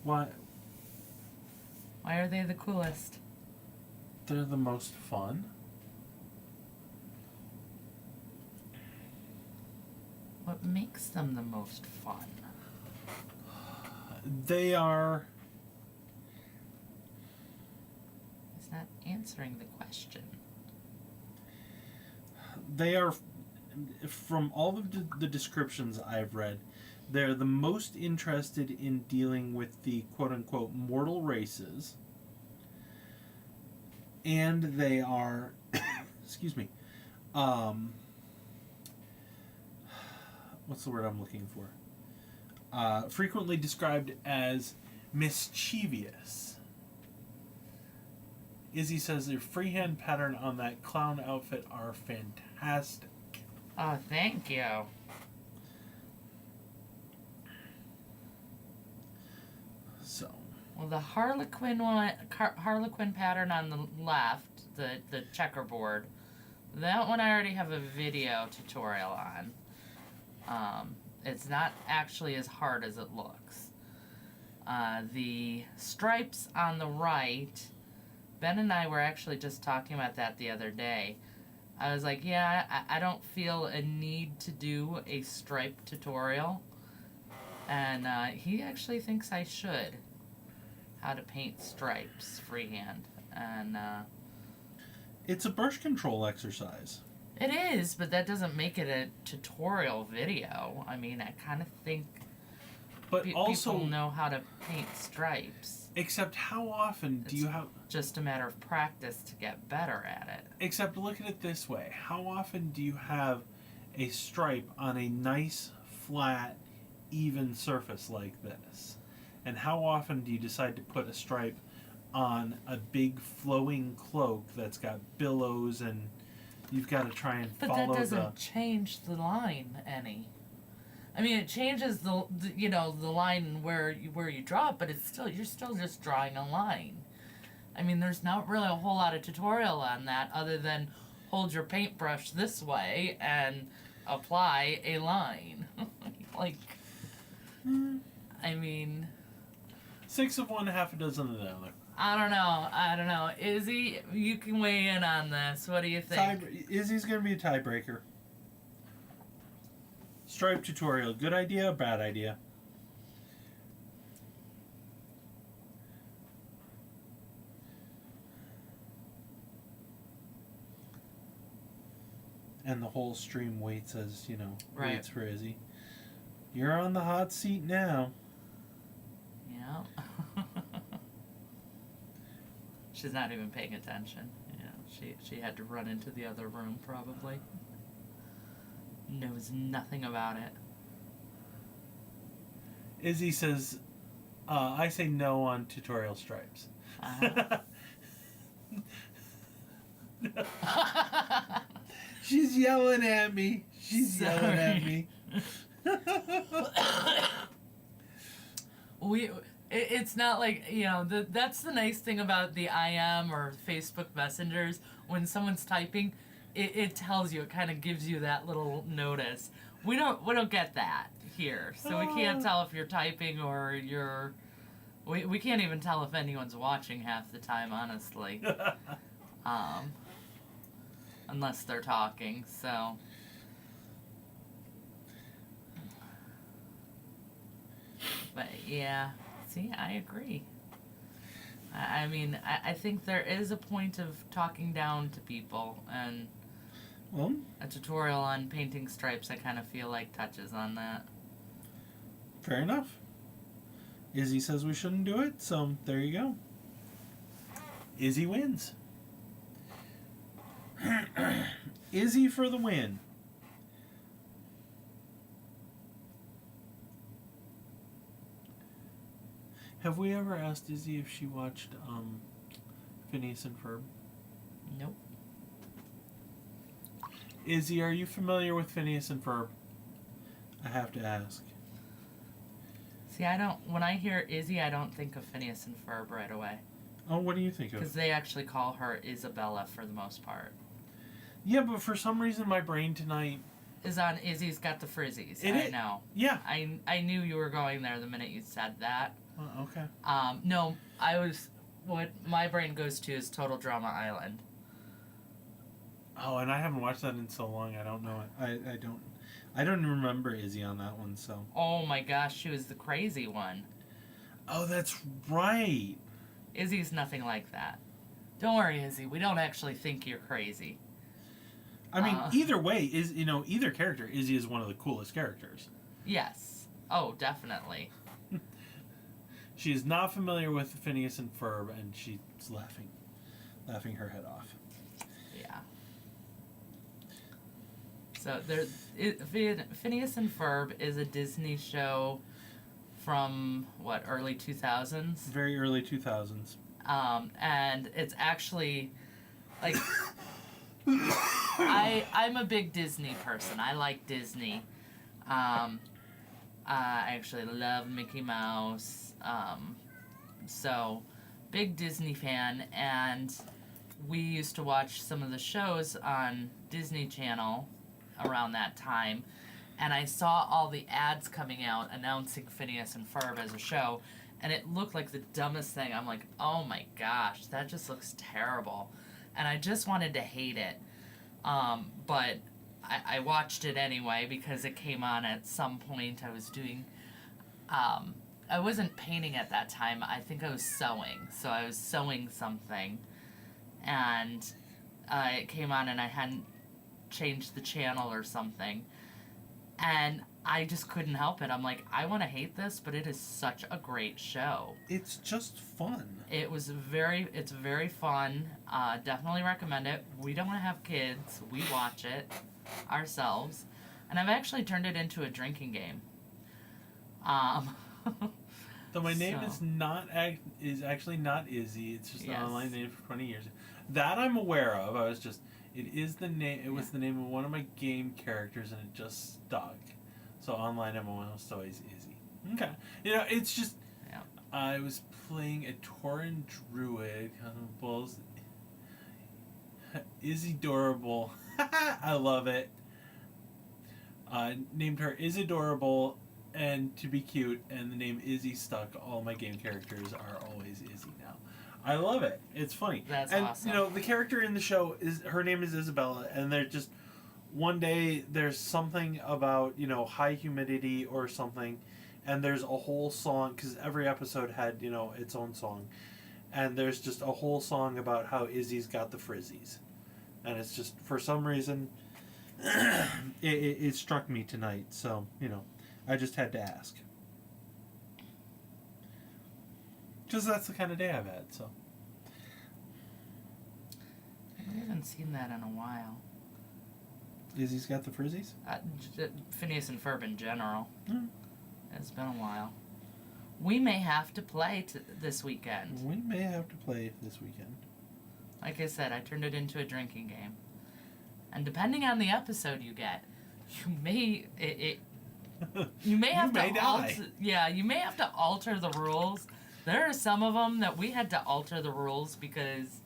Why? Why are they the coolest? They're the most fun. What makes them the most fun? They are... It's not answering the question. They are, from all of the descriptions I've read, they're the most interested in dealing with the quote-unquote mortal races. And they are, excuse me, what's the word I'm looking for? Frequently described as mischievous. Izzy says their freehand pattern on that clown outfit are fantastic. Oh, thank you. So. Well, the Harlequin pattern on the left, the checkerboard, That one I already have a video tutorial on. It's not actually as hard as it looks. The stripes on the right, Ben and I were actually just talking about that the other day. I was like, yeah, I don't feel a need to do a stripe tutorial. And he actually thinks I should. How to paint stripes freehand. And It's a brush control exercise. it is, but that doesn't make it a tutorial video. I mean, I kind of think But also, people know how to paint stripes. except how often do you have... Just a matter of practice to get better at it. Except look at it this way. How often do you have a stripe on a nice, flat, even surface like this? And how often do you decide to put a stripe on a big flowing cloak that's got billows and you've got to try and follow the... But that doesn't change the line any. I mean, it changes the the line where you draw it, but you're still just drawing a line. I mean, there's not really a whole lot of tutorial on that other than hold your paintbrush this way and apply a line. Like, I mean... 6 of one, half a dozen of the other. I don't know. Izzy, you can weigh in on this. What do you think? Izzy's going to be a tiebreaker. Stripe tutorial, good idea, bad idea? And the whole stream waits as, Right. waits for Izzy. You're on the hot seat now. Yeah. She's not even paying attention. She had to run into the other room probably. Knows nothing about it. Izzy says, I say no on tutorial stripes. She's yelling at me. She's yelling at me. It's not like, that's the nice thing about the IM or Facebook messengers. When someone's typing, it tells you, it kind of gives you that little notice. We don't get that here, so we can't tell if you're typing or you're... We can't even tell if anyone's watching half the time, honestly. Unless they're talking, so... But, yeah... See, I agree. I mean, I think there is a point of talking down to people, and a tutorial on painting stripes, I kind of feel like touches on that. Fair enough. Izzy says we shouldn't do it, so there you go. Izzy wins. Izzy for the win. Have we ever asked Izzy if she watched Phineas and Ferb? Nope. Izzy, are you familiar with Phineas and Ferb? I have to ask. See, when I hear Izzy, I don't think of Phineas and Ferb right away. Oh, what do you think of? Because they actually call her Isabella for the most part. Yeah, but for some reason my brain tonight... Is on Izzy's Got the Frizzies. I know. Yeah. I knew you were going there the minute you said that. Okay. No, what my brain goes to is Total Drama Island. Oh, and I haven't watched that in so long. I don't know it. I don't remember Izzy on that one. So. Oh my gosh, she was the crazy one. Oh, that's right. Izzy's nothing like that. Don't worry, Izzy. We don't actually think you're crazy. I mean, either way, either character, Izzy is one of the coolest characters. Yes. Oh, definitely. She is not familiar with Phineas and Ferb, and she's laughing her head off. Yeah. So Phineas and Ferb is a Disney show from early 2000s. Very early 2000s. And it's actually like I'm a big Disney person. I like Disney. I actually love Mickey Mouse. So big Disney fan, and we used to watch some of the shows on Disney Channel around that time, and I saw all the ads coming out announcing Phineas and Ferb as a show, and it looked like the dumbest thing. I'm like, oh my gosh, that just looks terrible. And I just wanted to hate it. But I watched it anyway because it came on at some point. I was doing, I wasn't painting at that time. I think I was sewing. So I was sewing something. And it came on and I hadn't changed the channel or something. And I just couldn't help it. I'm like, I want to hate this, but it is such a great show. It's just fun. It's very fun. Definitely recommend it. We don't have kids. We watch it ourselves. And I've actually turned it into a drinking game. So my name So. is actually not Izzy. It's just Yes. an online name for 20 years. That I'm aware of. It is the name. It was Yeah. the name of one of my game characters, and it just stuck. So online, I'm almost always Izzy. Okay, it's just. Yeah. I was playing a Tauren druid. Bulls. Isidorable. I love it. Named her Isidorable, and to be cute, and the name Izzy stuck. All my game characters are always Izzy now. I love it. It's funny. That's and, awesome. The character in the show her name is Isabella, and they're just one day there's something about high humidity or something, and there's a whole song because every episode had its own song, and there's just a whole song about how Izzy's got the frizzies, and it's just for some reason it struck me tonight, so I just had to ask. Because that's the kind of day I've had, so. I haven't seen that in a while. Izzy's got the frizzies? Phineas and Ferb in general. Mm. It's been a while. We may have to play this weekend. We may have to play this weekend. Like I said, I turned it into a drinking game. And depending on the episode you get, you may you may have to die. you may have to alter the rules. There are some of them that we had to alter the rules because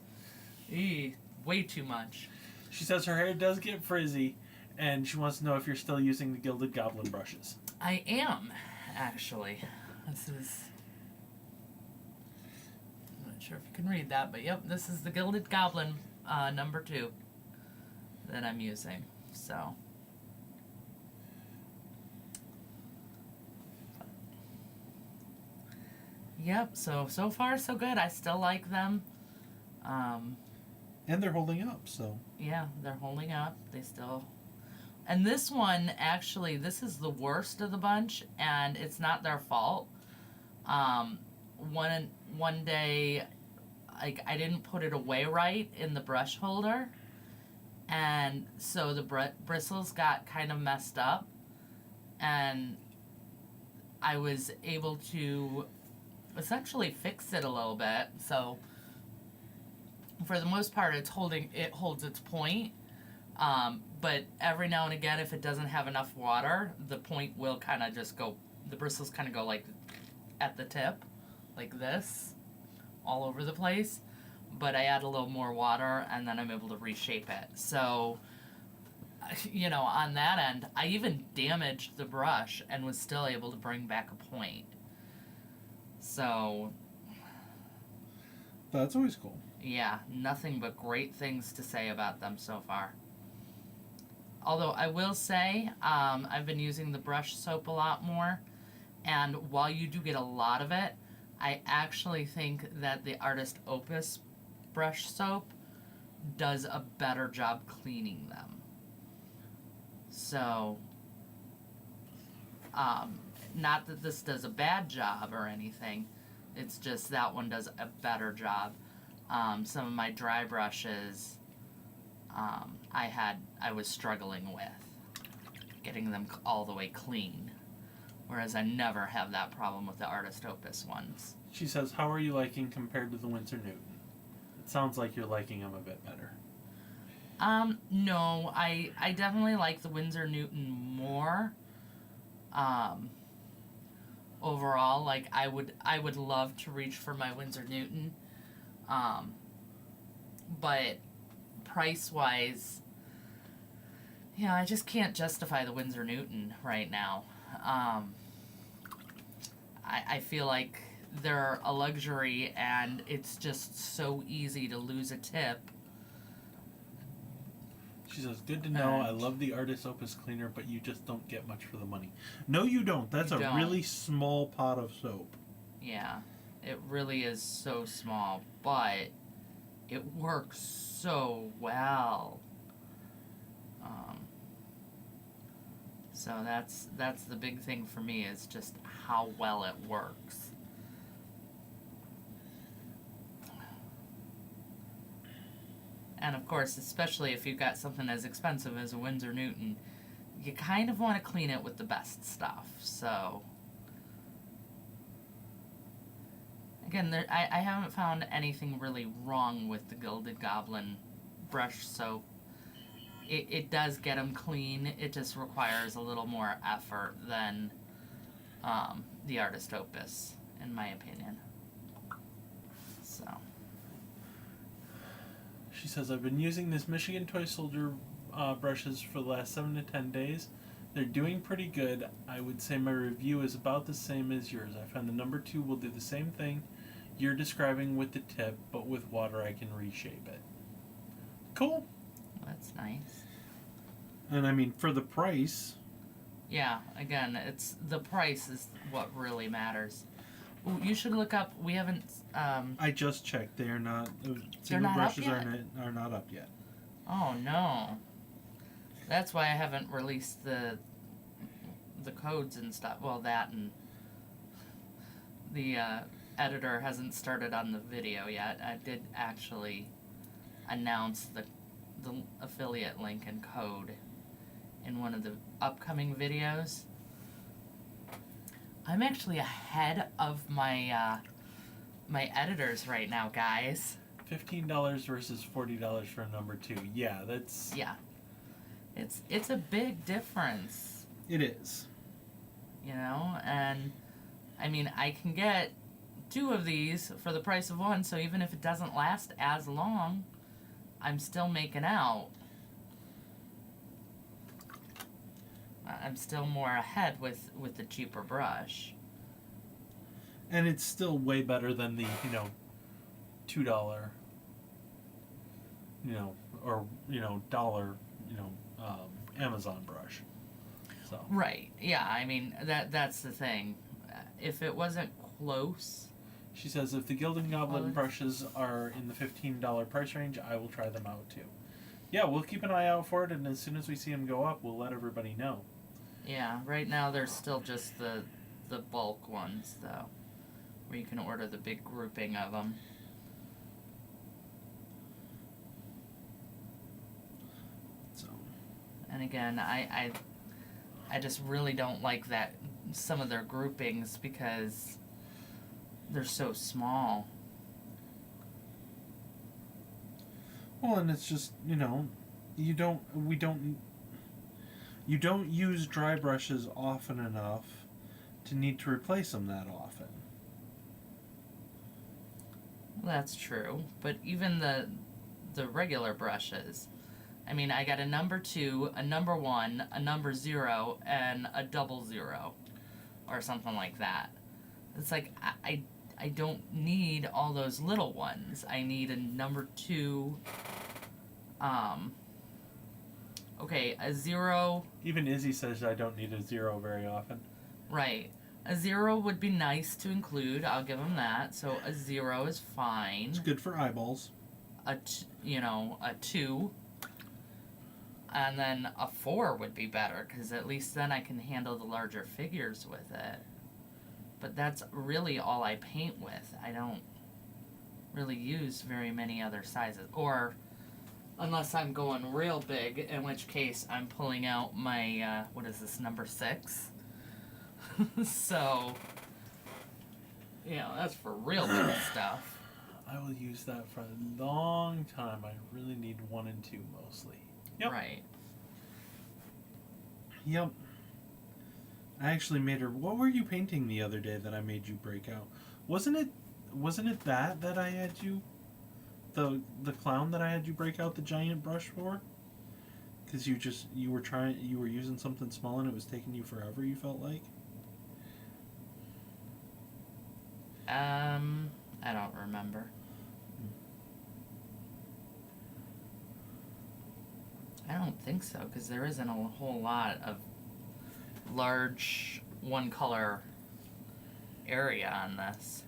way too much. She says her hair does get frizzy, and she wants to know if you're still using the Gilded Goblin brushes. I am, actually. This is... I'm not sure if you can read that, but yep, this is the Gilded Goblin number 2 that I'm using. So... Yep, so far so good. I still like them. And they're holding up, so. Yeah, they're holding up. They still... And this one, actually, this is the worst of the bunch, and it's not their fault. One day, I didn't put it away right in the brush holder, and so the bristles got kind of messed up, and I was able to essentially fix it a little bit, so for the most part it holds its point, but every now and again if it doesn't have enough water, the point will kind of just go, the bristles kind of go like at the tip, like this, all over the place, but I add a little more water and then I'm able to reshape it. So, on that end, I even damaged the brush and was still able to bring back a point. So, that's always cool. yeah, nothing but great things to say about them so far. Although I will say, I've been using the brush soap a lot more, and while you do get a lot of it, I actually think that the Artist Opus brush soap does a better job cleaning them. So, not that this does a bad job or anything, it's just that one does a better job. Some of my dry brushes, I was struggling with getting them all the way clean, whereas I never have that problem with the Artist Opus ones. She says, how are you liking compared to the Winsor Newton? It sounds like you're liking them a bit better. No, I definitely like the Winsor Newton more. Overall, like I would love to reach for my Winsor Newton. but price-wise, I just can't justify the Winsor Newton right now. I feel like they're a luxury, and it's just so easy to lose a tip. She says, good to know. I love the Artist Opus cleaner, but you just don't get much for the money. No, you don't. That's a really small pot of soap. Yeah, it really is so small, but it works so well. So that's the big thing for me, is just how well it works. And of course, especially if you've got something as expensive as a Winsor Newton, you kind of want to clean it with the best stuff. So again, I haven't found anything really wrong with the Gilded Goblin brush soap. It does get them clean. It just requires a little more effort than the Artist Opus, in my opinion. So. She says, I've been using this Michigan Toy Soldier brushes for the last 7 to 10 days. They're doing pretty good. I would say my review is about the same as yours. I found the number 2 will do the same thing you're describing with the tip, but with water I can reshape it. Cool. That's nice. And I mean, for the price. Yeah, again, it's the price is what really matters. Ooh, you should look up. We haven't. I just checked. They are not. They're not brushes up yet? are not up yet. Oh no. That's why I haven't released the codes and stuff. Well, that and the editor hasn't started on the video yet. I did actually announce the affiliate link and code in one of the upcoming videos. I'm actually ahead of my my editors right now, guys. $15 versus $40 for a number 2. Yeah, that's... Yeah. It's a big difference. It is. You know, and I mean, I can get 2 of these for the price of 1, so even if it doesn't last as long, I'm still making out. I'm still more ahead with the cheaper brush. And it's still way better than the, $2, or, dollar, Amazon brush. So. Right. Yeah, I mean, that's the thing. If it wasn't close... She says, if the Gilded Goblin brushes are in the $15 price range, I will try them out too. Yeah, we'll keep an eye out for it, and as soon as we see them go up, we'll let everybody know. Yeah, right now there's still just the bulk ones, though, where you can order the big grouping of them. So. And again, I just really don't like that, some of their groupings, because they're so small. Well, and it's just, you don't use dry brushes often enough to need to replace them that often. Well, that's true, but even the regular brushes, I mean, I got a number 2, a number 1, a number 0, and a double 0, or something like that. It's like, I don't need all those little ones. I need a number 2, okay, a 0. Even Izzy says I don't need a 0 very often. Right. A 0 would be nice to include. I'll give him that. So a 0 is fine. It's good for eyeballs. A 2. And then a 4 would be better, because at least then I can handle the larger figures with it. But that's really all I paint with. I don't really use very many other sizes. Or, unless I'm going real big, in which case I'm pulling out my, what is this, number 6? So, that's for real big stuff. I will use that for a long time. I really need 1 and 2 mostly. Yep. Right. Yep. I actually made her... What were you painting the other day that I made you break out? Wasn't it that I had you the clown that I had you break out the giant brush for? Because you were using something small and it was taking you forever. You felt like. I don't remember. I don't think so, because there isn't a whole lot of large one color area on this.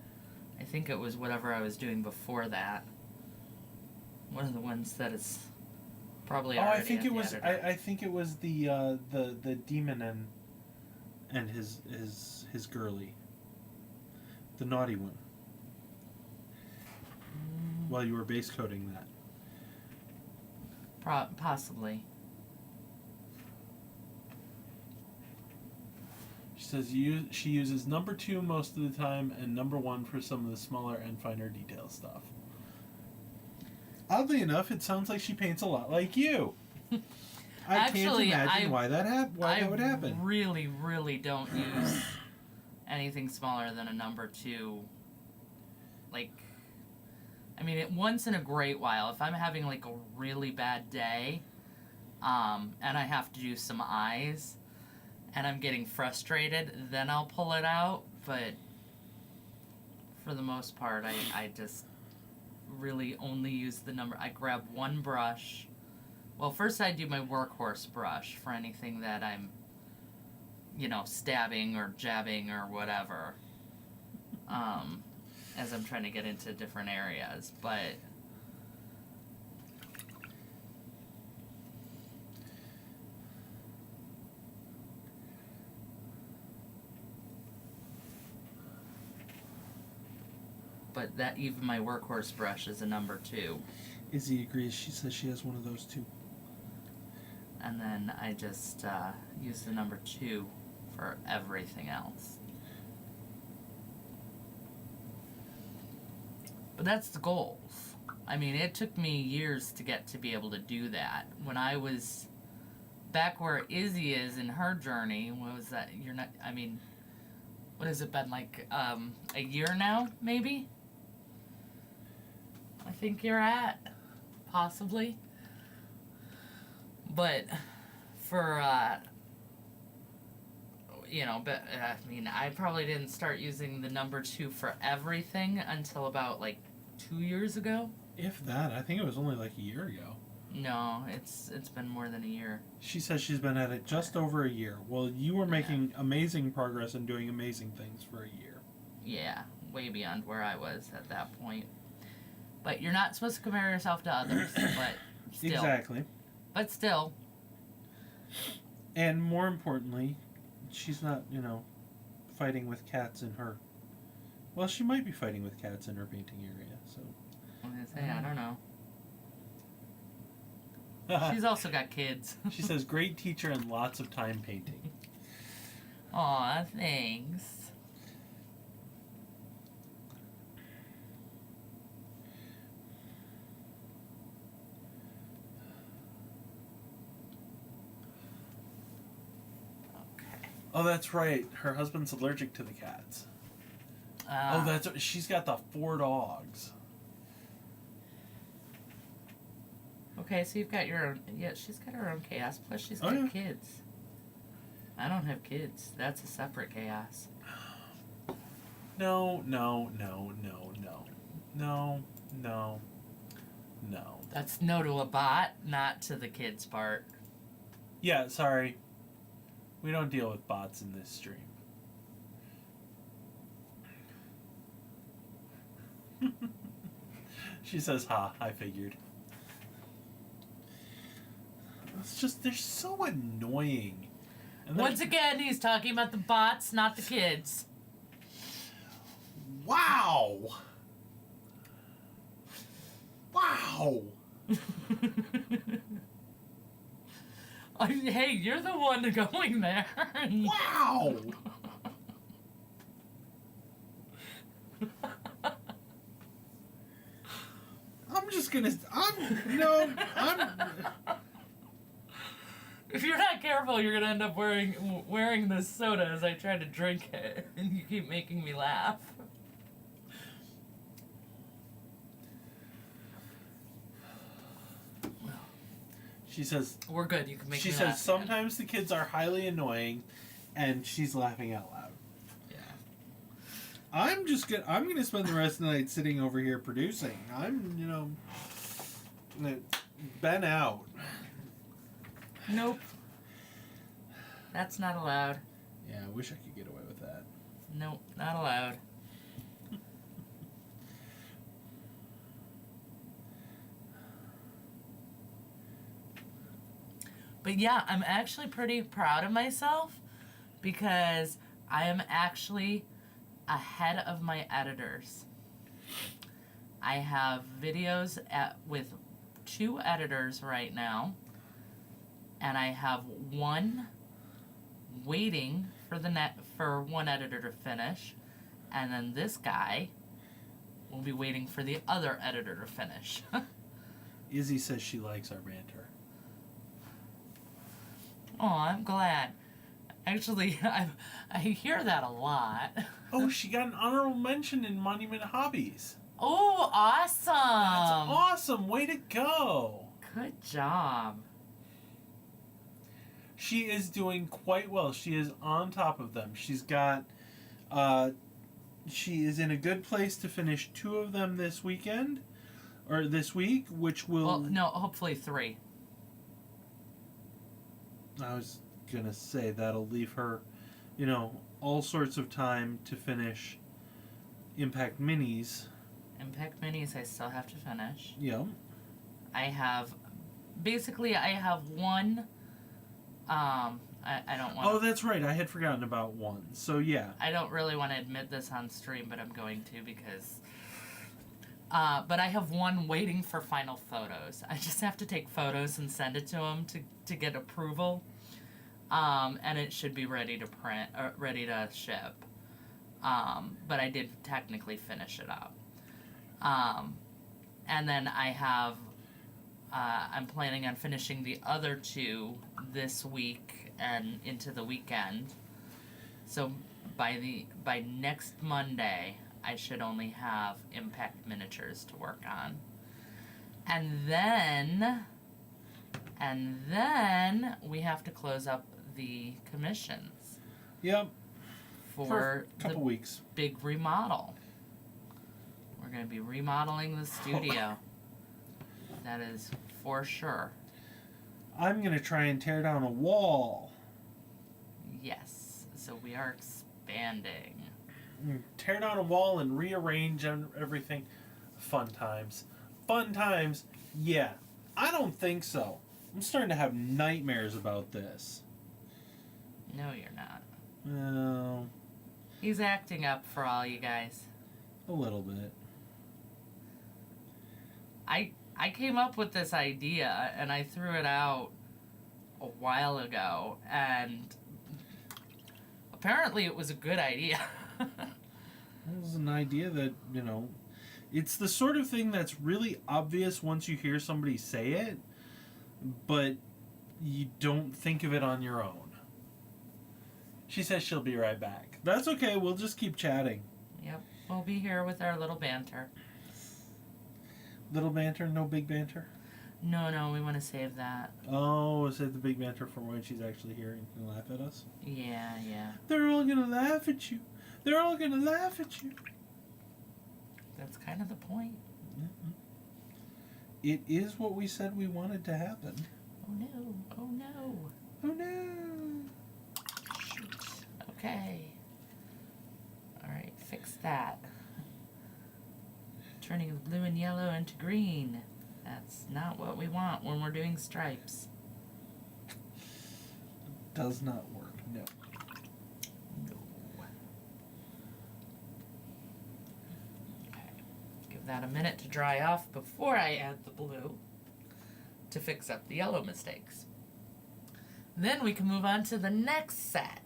I think it was whatever I was doing before that. One of the ones that is probably already I think in it the was. editor. I think it was the demon and his girly, the naughty one. While you were base coating that. Possibly. She says she uses number 2 most of the time and number 1 for some of the smaller and finer detail stuff. Oddly enough, it sounds like she paints a lot like you. I can't imagine why that would happen. I really, really don't use anything smaller than a number 2. Like, I mean, once in a great while, if I'm having like a really bad day, and I have to do some eyes, and I'm getting frustrated, then I'll pull it out. But for the most part, I just really only use the number. I grab one brush. Well, first I do my workhorse brush for anything that I'm, stabbing or jabbing or whatever. As I'm trying to get into different areas, but that even my workhorse brush is a number 2. Izzy agrees. She says she has one of those too. And then I just use the number 2 for everything else. But that's the goals. I mean, it took me years to get to be able to do that. When I was back where Izzy is in her journey, what was that? What has it been, like a year now, maybe? I think you're at, possibly. But for, I probably didn't start using the number 2 for everything until about, 2 years ago. If that, I think it was only like a year ago. No, it's been more than a year. She says she's been at it just over a year. Well, you were making amazing progress and doing amazing things for a year. Yeah, way beyond where I was at that point. But you're not supposed to compare yourself to others, but still. Exactly. But still. And more importantly, she's not, fighting with cats in her. Well, she might be fighting with cats in her painting area, so. I was going to say, I don't know. She's also got kids. She says, great teacher and lots of time painting. Aw, thanks. Okay. Oh, that's right. Her husband's allergic to the cats. She's got the 4 dogs. Okay, so you've got your own. Yeah, she's got her own chaos. Plus, she's got kids. I don't have kids. That's a separate chaos. No. That's no to a bot, not to the kids part. Yeah, sorry. We don't deal with bots in this stream. She says, ha, I figured. It's just, they're so annoying. And Once again, he's talking about the bots, not the kids. Wow! Wow! Hey, you're the one going there. Wow! If you're not careful, you're gonna end up wearing this soda as I try to drink it, and you keep making me laugh. She says, We're good. You can make she me says laugh sometimes the kids are highly annoying, and she's laughing out loud. again. I'm gonna spend the rest of the night sitting over here producing. Been out. Yeah. Nope. That's not allowed. Yeah, I wish I could get away with that. Nope, not allowed. But yeah, I'm actually pretty proud of myself because I am actually ahead of my editors. I have videos with 2 editors right now, and I have one waiting for one editor to finish, and then this guy will be waiting for the other editor to finish. Izzy says she likes our banter. Oh, I'm glad. Actually, I hear that a lot. Oh, she got an honorable mention in Monument Hobbies. Oh, awesome! That's awesome! Way to go! Good job. She is doing quite well. She is on top of them. She's got, she is in a good place to finish 2 of them this weekend, or this week, which will... Well, no, hopefully 3. I was gonna say that'll leave her, all sorts of time to finish Impact Minis. Impact Minis I still have to finish. Yeah. I have one, I don't want Oh, that's right. I had forgotten about one. So, yeah. I don't really want to admit this on stream, but I'm going to because... but I have one waiting for final photos. I just have to take photos and send it to them to get approval. And it should be ready to print, or ready to ship. But I did technically finish it up. And then I have, I'm planning on finishing the other 2 this week and into the weekend. So by next Monday, I should only have Impact Miniatures to work on. And then we have to close up the commissions. Yep. For a couple weeks. Big remodel. We're going to be remodeling the studio. That is for sure. I'm going to try and tear down a wall. Yes. So we are expanding. Tear down a wall and rearrange everything. Fun times. Fun times? Yeah. I don't think so. I'm starting to have nightmares about this. No, you're not. Well, He's acting up for all you guys. a little bit. I came up with this idea and I threw it out a while ago, and apparently it was a good idea. It was an idea that, it's the sort of thing that's really obvious once you hear somebody say it, but you don't think of it on your own. She says she'll be right back. That's okay, we'll just keep chatting. Yep, we'll be here with our little banter. Little banter, no big banter? No, we want to save that. Oh, save the big banter for when she's actually here and can laugh at us? Yeah. They're all gonna laugh at you. They're all gonna laugh at you. That's kind of the point. Mm-hmm. It is what we said we wanted to happen. Oh no. Oh no. Shoot. Okay. Alright, fix that. Turning blue and yellow into green. That's not what we want when we're doing stripes. Does not work, no. Okay. Give that a minute to dry off before I add the blue to fix up the yellow mistakes. Then we can move on to the next set.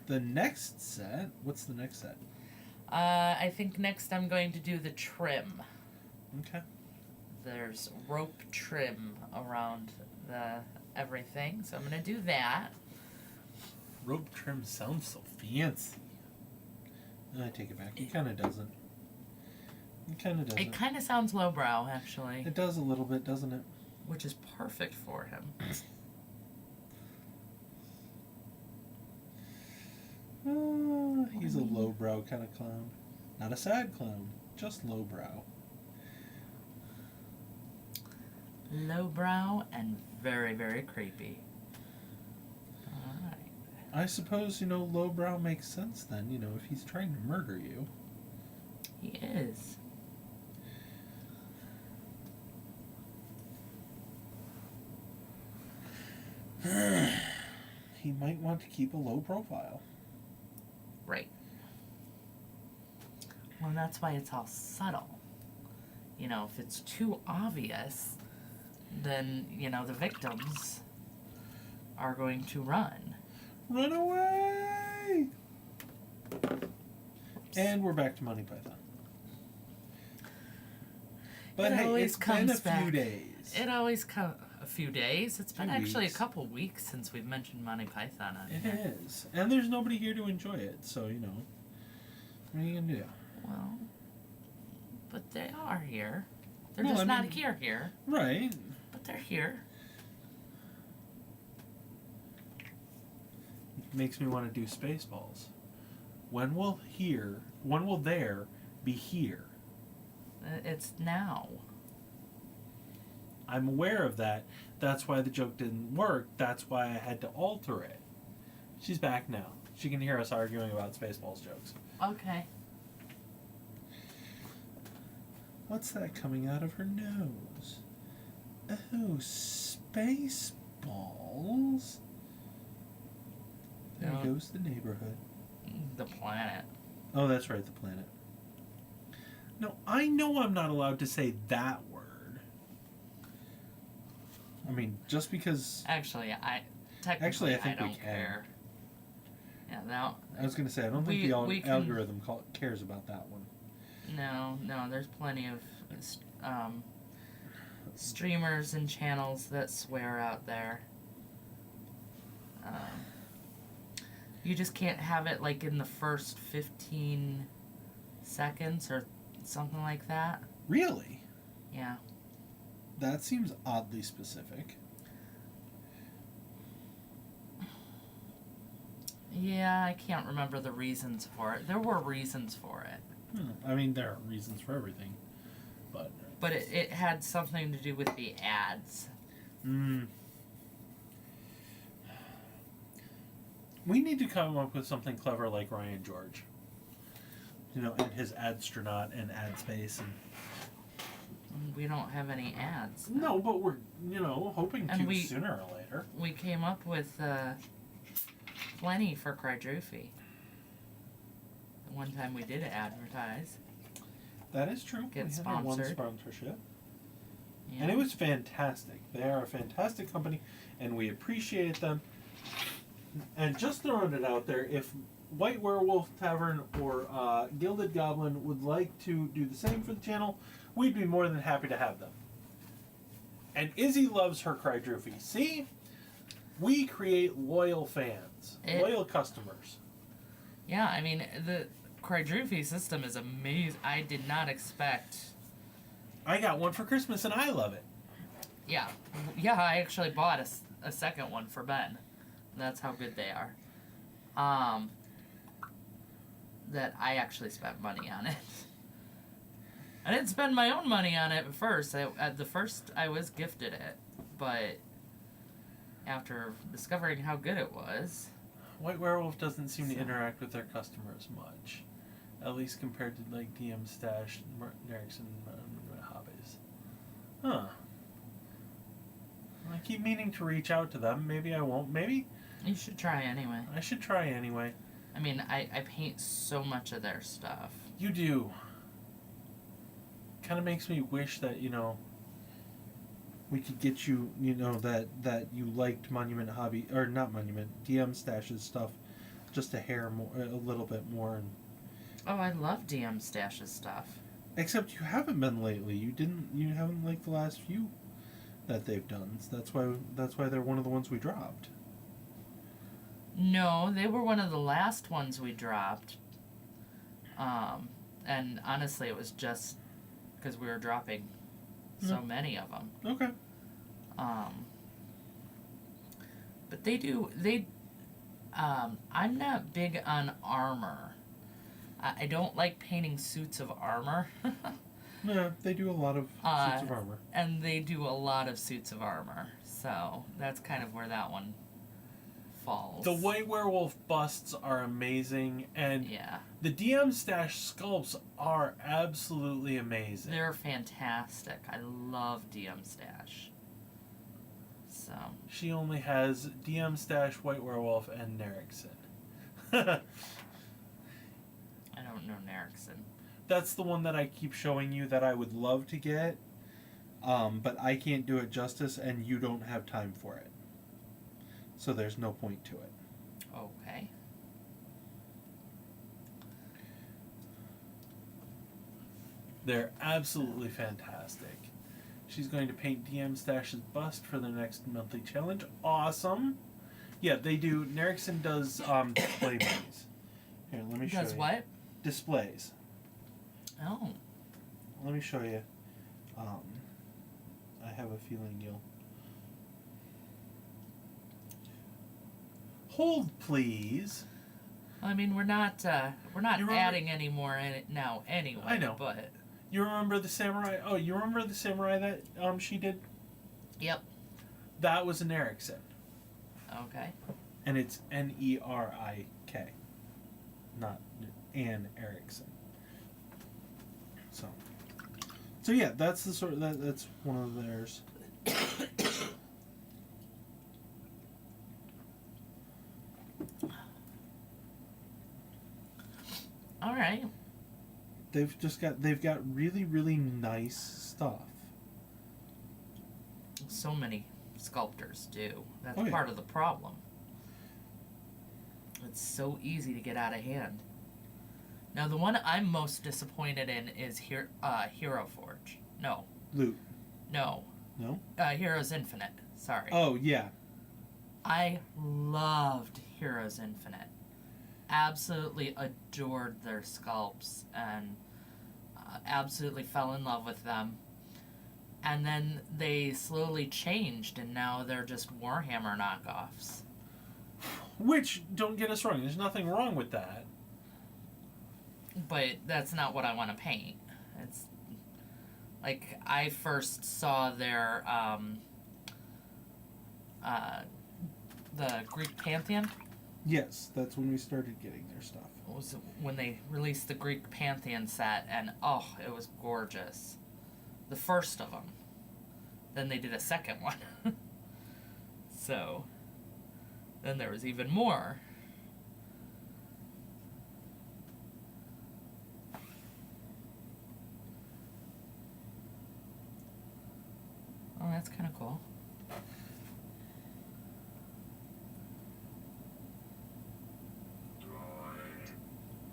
The next set? What's the next set? I think next I'm going to do the trim. Okay. There's rope trim around the everything, so I'm going to do that. Rope trim sounds so fancy. I take it back. It kind of doesn't. It kind of doesn't. It kind of sounds lowbrow, actually. It does a little bit, doesn't it? which is perfect for him. He's a lowbrow kind of clown. Not a sad clown, just lowbrow. Lowbrow and very, very creepy. Alright. I suppose, lowbrow makes sense then, if he's trying to murder you. He is. He might want to keep a low profile. Right. Well, that's why it's all subtle. If it's too obvious, then, the victims are going to run. Run away! And we're back to Monty Python. But hey, it's been a few days. It always comes a few days. It's been actually weeks. a couple weeks since we've mentioned Monty Python on It here. is. And there's nobody here to enjoy it, so, what are you going to do? Well, but they are here. They're just not here. Right. But they're here. Makes me want to do Spaceballs. When will there be here? It's now. I'm aware of that. That's why the joke didn't work. That's why I had to alter it. She's back now. She can hear us arguing about Spaceballs jokes. Okay. What's that coming out of her nose? Oh, Spaceballs. There goes the neighborhood. The planet. Oh, that's right, the planet. No, I know I'm not allowed to say that word. I mean, just because... Actually, I think we don't can. care. Yeah, now... I was going to say, I don't think the algorithm cares about that one. No, there's plenty of streamers and channels that swear out there. You just can't have it like in the first 15 seconds or something like that. Really? Yeah. That seems oddly specific. Yeah, I can't remember the reasons for it. There were reasons for it. I mean, there are reasons for everything. But it had something to do with the ads. We need to come up with something clever like Ryan George. And his Adstronaut and ad space. And We don't have any ads. no, but we're, hoping And to sooner or later. We came up with plenty for Crydroofy. The one time we did advertise. That is true. Get we had our one sponsored. sponsorship. Yeah. And it was fantastic. They are a fantastic company, and we appreciate them. And just throwing it out there, if White Werewolf Tavern or Gilded Goblin would like to do the same for the channel, we'd be more than happy to have them. And Izzy loves her Crydroofy. See? We create loyal fans. Loyal customers. Yeah, I mean, the Crydroofy system is amazing. I did not expect... I got one for Christmas, and I love it. Yeah, I actually bought a second one for Ben. That's how good they are. That I actually spent money on it. I didn't spend my own money on it at first. At the first, I was gifted it. But after discovering how good it was... White Werewolf doesn't seem to interact with their customers much. At least compared to, like, DM Stash, Erickson, Hobbies. Huh. I keep meaning to reach out to them. Maybe I won't. Maybe... You should try anyway. I should try anyway. I mean, I paint so much of their stuff. You do. Kind of makes me wish that, we could get you, that you liked Monument Hobby, or not Monument, DM Stash's stuff just a little bit more. And Oh, I love DM Stash's stuff. except you haven't been lately. You haven't liked the last few that they've done. So that's why they're one of the ones we dropped. No, they were one of the last ones we dropped. And honestly, it was just because we were dropping so many of them. Okay. Um, but I'm not big on armor. I don't like painting suits of armor. No, they do a lot of suits of armor. And they do a lot of suits of armor. So that's kind of where that one falls. The White Werewolf busts are amazing, and yeah, the DM Stash sculpts are absolutely amazing. they're fantastic. I love DM Stash. So She only has DM Stash, White Werewolf, and Nerixon. I don't know Nerixon. That's the one that I keep showing you that I would love to get, but I can't do it justice, and you don't have time for it. So there's no point to it. Okay. They're absolutely fantastic. She's going to paint DM Stash's bust for the next monthly challenge. Awesome. Yeah, they do. Nerixon does display movies. Here, let me show you. Does what? Displays. Oh. Let me show you. I have a feeling you'll... Hold, please. I mean, we're not adding any more in it now anyway. I know. But You remember the samurai? Oh, you remember the samurai that she did? yep. That was an Nerixon. Okay. And it's Nerik, not Ann Erickson. So yeah, that's the sort of that's one of theirs. All right. They've got really, really nice stuff. So many sculptors do. That's Oh, yeah. part of the problem. It's so easy to get out of hand. Now, the one I'm most disappointed in is Hero Forge. No. Loot. No. No? Heroes Infinite. Sorry. Oh, yeah. I loved Heroes Infinite. Absolutely adored their sculpts and absolutely fell in love with them. And then they slowly changed, and now they're just Warhammer knockoffs. Which, don't get us wrong, there's nothing wrong with that. But that's not what I want to paint. It's like I first saw their the Greek Pantheon. Yes, that's when we started getting their stuff. It was when they released the Greek Pantheon set, and oh, it was gorgeous. The first of them. Then they did a second one. So then there was even more. Oh, that's kind of cool.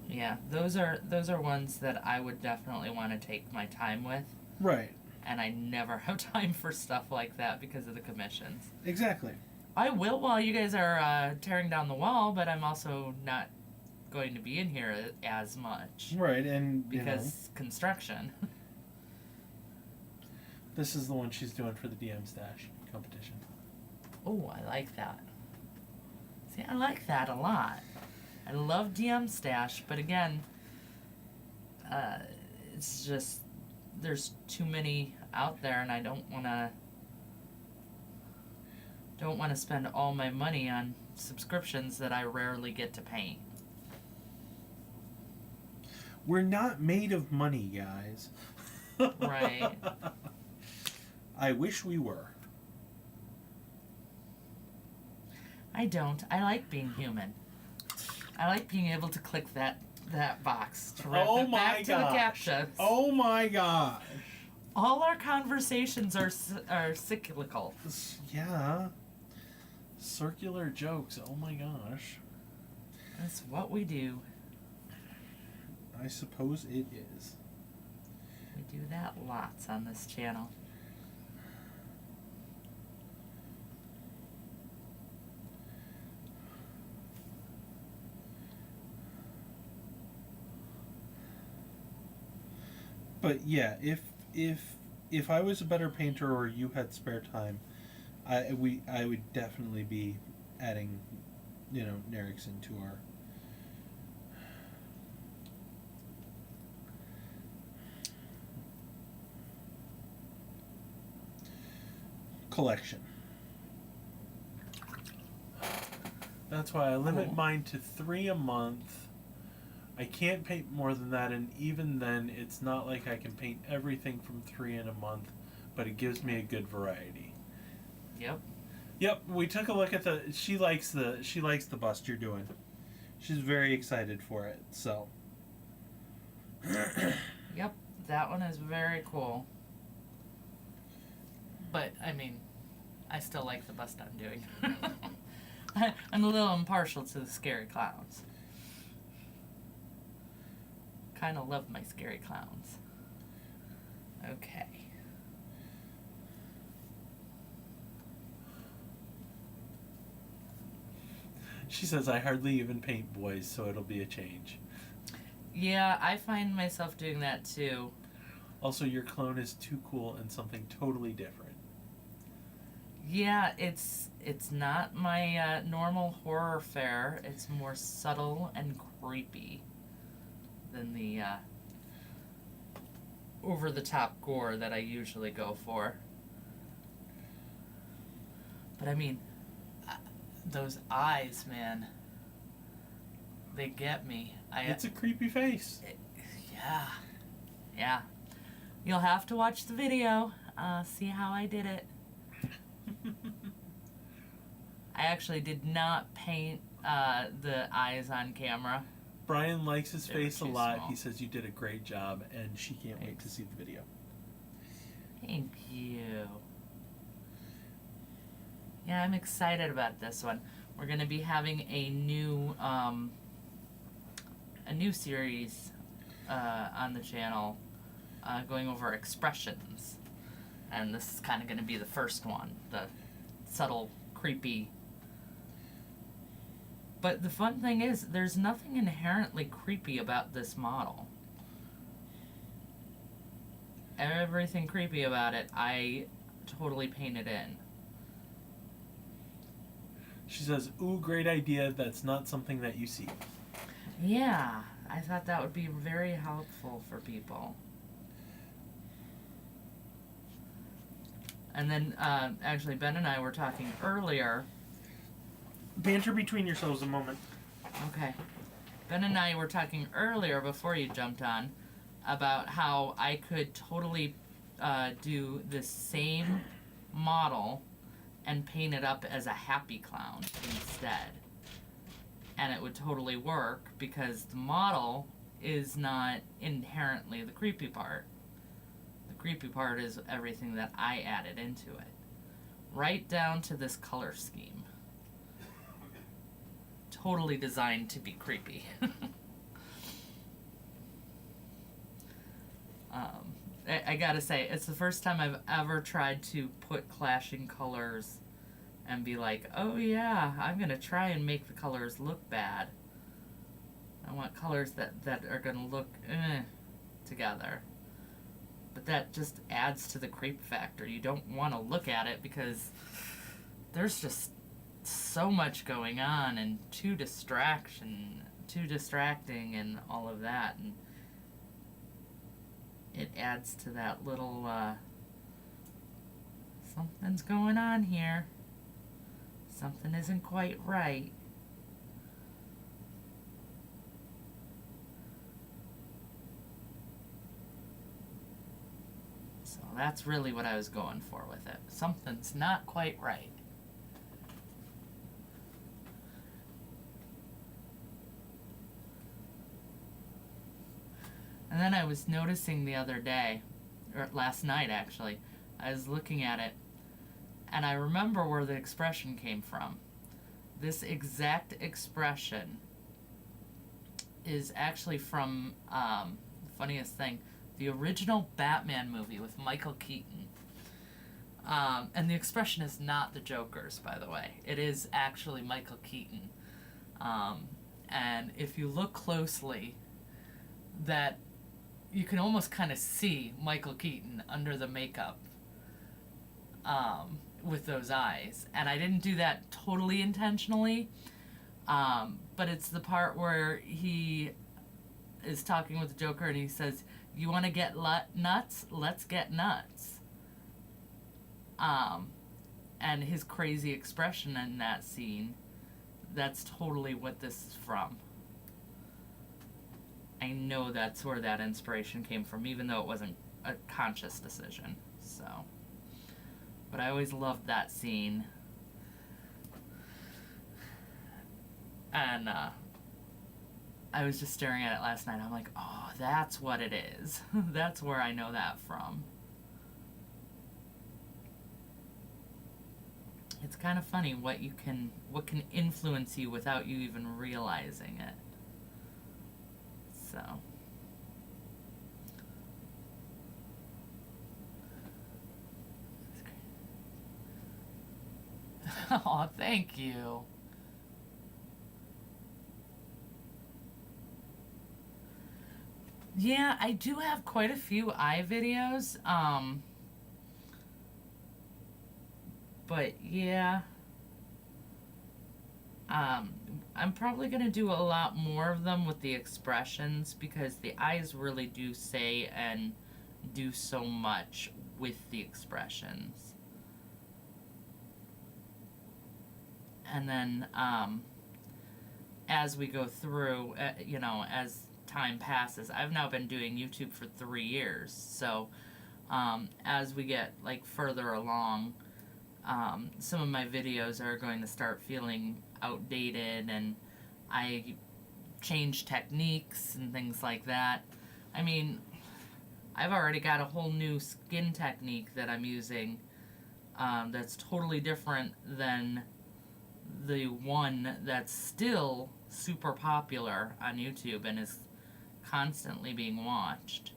Yeah, those are ones that I would definitely want to take my time with, Right. and I never have time for stuff like that because of the commissions. Exactly. I will while you guys are tearing down the wall, but I'm also not going to be in here as much Right, and because construction. This is the one she's doing for the DM Stash competition. Oh, I like that. See, I like that a lot. I love DM Stash, but again, it's just there's too many out there, and I don't want to spend all my money on subscriptions that I rarely get to paint. We're not made of money, guys. Right. I wish we were. I don't. I like being human. I like being able to click that box to wrap it back to the captions. Oh my gosh. All our conversations are cyclical. Yeah. Circular jokes. Oh my gosh. That's what we do. I suppose it is. We do that lots on this channel. But yeah, if I was a better painter or you had spare time, I would definitely be adding, Nerix into our collection. That's why I limit Cool. mine to 3 a month. I can't paint more than that, and even then, it's not like I can paint everything from 3 in a month, but it gives me a good variety. Yep. Yep, we took a look at the. She likes the bust you're doing. She's very excited for it. So. Yep. That one is very cool. But I mean, I still like the bust I'm doing. I'm a little impartial to the scary clowns. Kind of love my scary clowns. Okay. She says, I hardly even paint boys, so it'll be a change. Yeah, I find myself doing that too. Also, your clone is too cool and something totally different. Yeah, it's not my normal horror fare. It's more subtle and creepy than the over-the-top gore that I usually go for. But I mean, those eyes, man, they get me. It's a creepy face. Yeah. You'll have to watch the video, see how I did it. I actually did not paint the eyes on camera. Brian likes his They were face a too lot. small. He says you did a great job, and she can't wait Thanks. to see the video. Thank you. Yeah, I'm excited about this one. We're going to be having a new series on the channel going over expressions. And this is kind of going to be the first one. The subtle, creepy. But the fun thing is, there's nothing inherently creepy about this model. Everything creepy about it, I totally painted in. She says, ooh, great idea. That's not something that you see. Yeah, I thought that would be very helpful for people. And then, actually, Ben and I were talking earlier. Banter between yourselves a moment. Okay. Ben and I were talking earlier before you jumped on about how I could totally do the same model and paint it up as a happy clown instead. And it would totally work because the model is not inherently the creepy part. The creepy part is everything that I added into it. Right down to this color scheme. Totally designed to be creepy. I gotta say, it's the first time I've ever tried to put clashing colors and be like, oh yeah, I'm gonna try and make the colors look bad. I want colors that are gonna look together. But that just adds to the creep factor. You don't want to look at it because there's just so much going on and too distracting and all of that, and it adds to that little something's going on here. Something isn't quite right. So that's really what I was going for with it. Something's not quite right. And then I was noticing the other day, or last night actually, I was looking at it, and I remember where the expression came from. This exact expression is actually from, the funniest thing, the original Batman movie with Michael Keaton. And the expression is not the Joker's, by the way. It is actually Michael Keaton. And if you look closely, that you can almost kind of see Michael Keaton under the makeup. with those eyes. And I didn't do that totally intentionally, but it's the part where he is talking with the Joker and he says, "You want to get nuts? Let's get nuts." And his crazy expression in that scene, that's totally what this is from. I know that's where that inspiration came from, even though it wasn't a conscious decision. So, but I always loved that scene. And I was just staring at it last night. I'm like, oh, that's what it is. That's where I know that from. It's kind of funny what can influence you without you even realizing it. So. Oh, thank you. Yeah, I do have quite a few eye videos. But yeah. I'm probably going to do a lot more of them with the expressions because the eyes really do say and do so much with the expressions. And then as we go through, as time passes, I've now been doing YouTube for 3 years. So as we get like further along, some of my videos are going to start feeling outdated, and I change techniques and things like that. I mean, I've already got a whole new skin technique that I'm using that's totally different than the one that's still super popular on YouTube and is constantly being watched.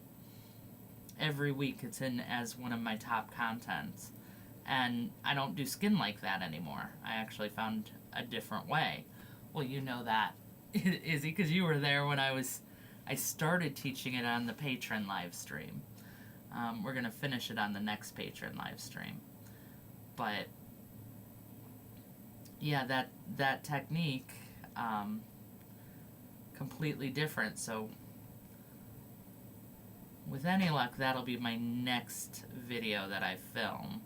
Every week it's in as one of my top contents. And I don't do skin like that anymore. I actually found a different way. Well, you know that, Izzy, because you were there when I started teaching it on the Patreon live stream. We're going to finish it on the next Patreon live stream. But, yeah, that technique, completely different. So, with any luck, that'll be my next video that I film.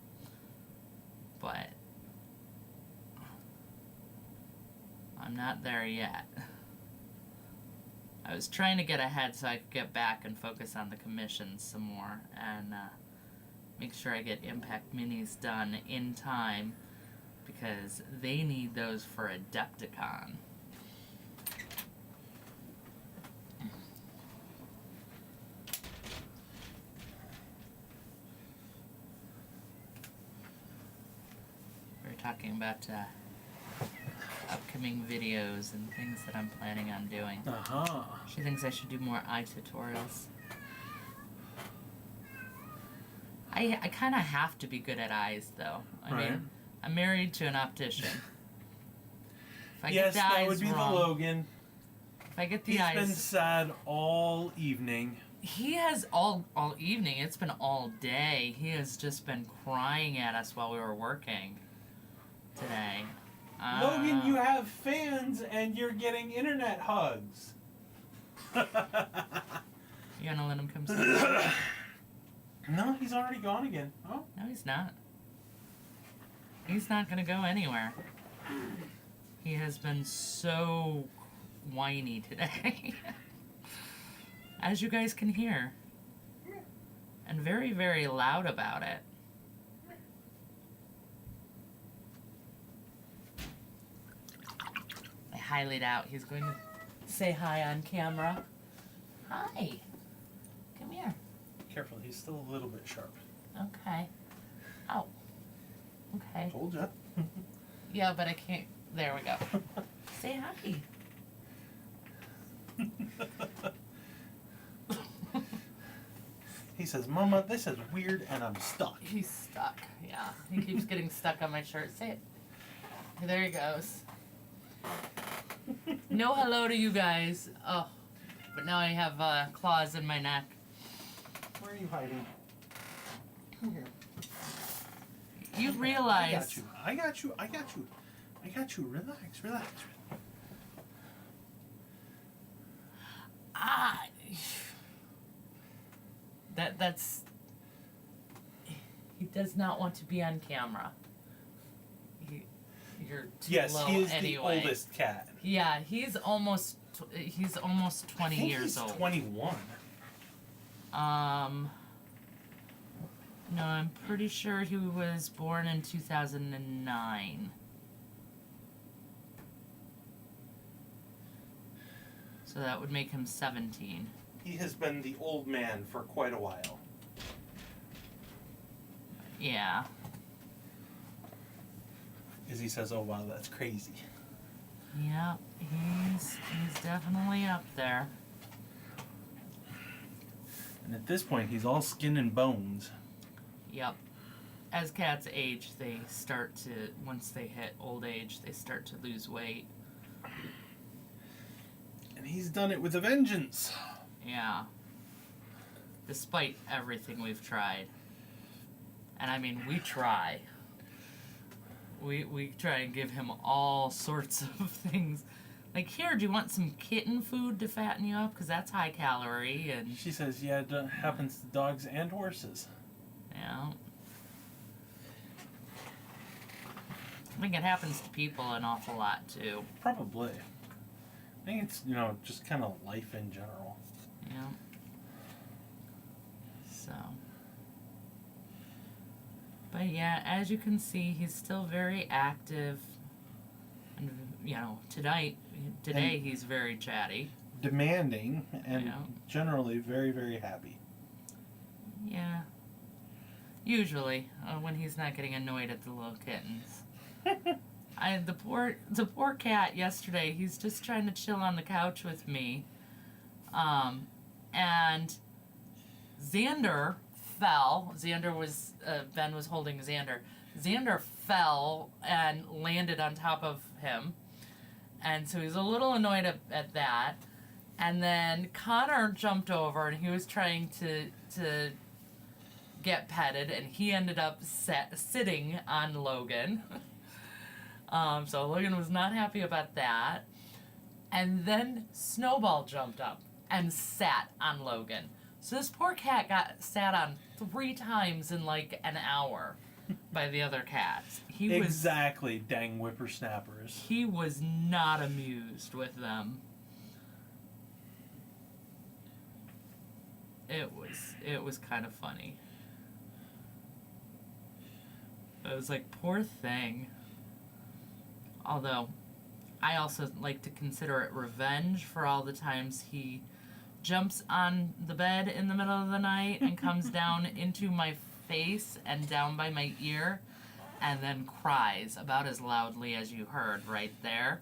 But I'm not there yet. I was trying to get ahead so I could get back and focus on the commissions some more and make sure I get Impact Minis done in time because they need those for Adepticon. Talking about upcoming videos and things that I'm planning on doing. She thinks I should do more eye tutorials. I kind of have to be good at eyes, though. I mean, I'm married to an optician. If I get the that eyes would be wrong, the Logan. If I get the He's eyes, been sad all evening. He has all evening. It's been all day. He has just been crying at us while we were working today. Logan, you have fans and you're getting internet hugs. You gonna let him come see? No, he's already gone again. Oh. No, he's not. He's not gonna go anywhere. He has been so whiny today. As you guys can hear. And very, very loud about it. I highlight out. He's going to say hi on camera. Hi. Come here. Careful, he's still a little bit sharp. Okay. Oh. Okay. Told ya. Yeah, but I can't. There we go. Say hi. He says, Mama, this is weird and I'm stuck. He's stuck. Yeah. He keeps getting stuck on my shirt. Say it. There he goes. No hello to you guys. Oh. But now I have claws in my neck. Where are you hiding? Come here. you I realize... got you. I got you. I got you. I got you. Relax. Relax. Ah... That's... He does not want to be on camera. You're too Yes, low he is anyway. the oldest cat. Yeah, he's almost 20 years old. 21. No, I'm pretty sure he was born in 2009. So that would make him 17. He has been the old man for quite a while. Yeah. Izzy says, "Oh wow, that's crazy." Yep, he's definitely up there. And at this point, he's all skin and bones. Yep. As cats age, they start to, once they hit old age, they start to lose weight. And he's done it with a vengeance. Yeah. Despite everything we've tried. And I mean, we try. We try and give him all sorts of things. Like, here, do you want some kitten food to fatten you up? Because that's high calorie. And She says, "Yeah, it happens to dogs and horses." yeah. I think it happens to people an awful lot, too. Probably. I think it's, just kind of life in general. Yeah. So. But yeah, as you can see, he's still very active. And, today he's very chatty. Demanding and Yeah. generally very, very happy. Yeah. Usually, when he's not getting annoyed at the little kittens. The poor cat yesterday, he's just trying to chill on the couch with me. And Xander fell. Ben was holding Xander. Xander fell and landed on top of him. And so he's a little annoyed at that. And then Connor jumped over and he was trying to get petted, and he ended up sitting on Logan. So Logan was not happy about that. And then Snowball jumped up and sat on Logan. So this poor cat got sat on 3 times in like an hour by the other cats. Exactly, dang whippersnappers. He was not amused with them. It was kind of funny. It was like, poor thing. Although, I also like to consider it revenge for all the times he jumps on the bed in the middle of the night and comes down into my face and down by my ear and then cries about as loudly as you heard right there.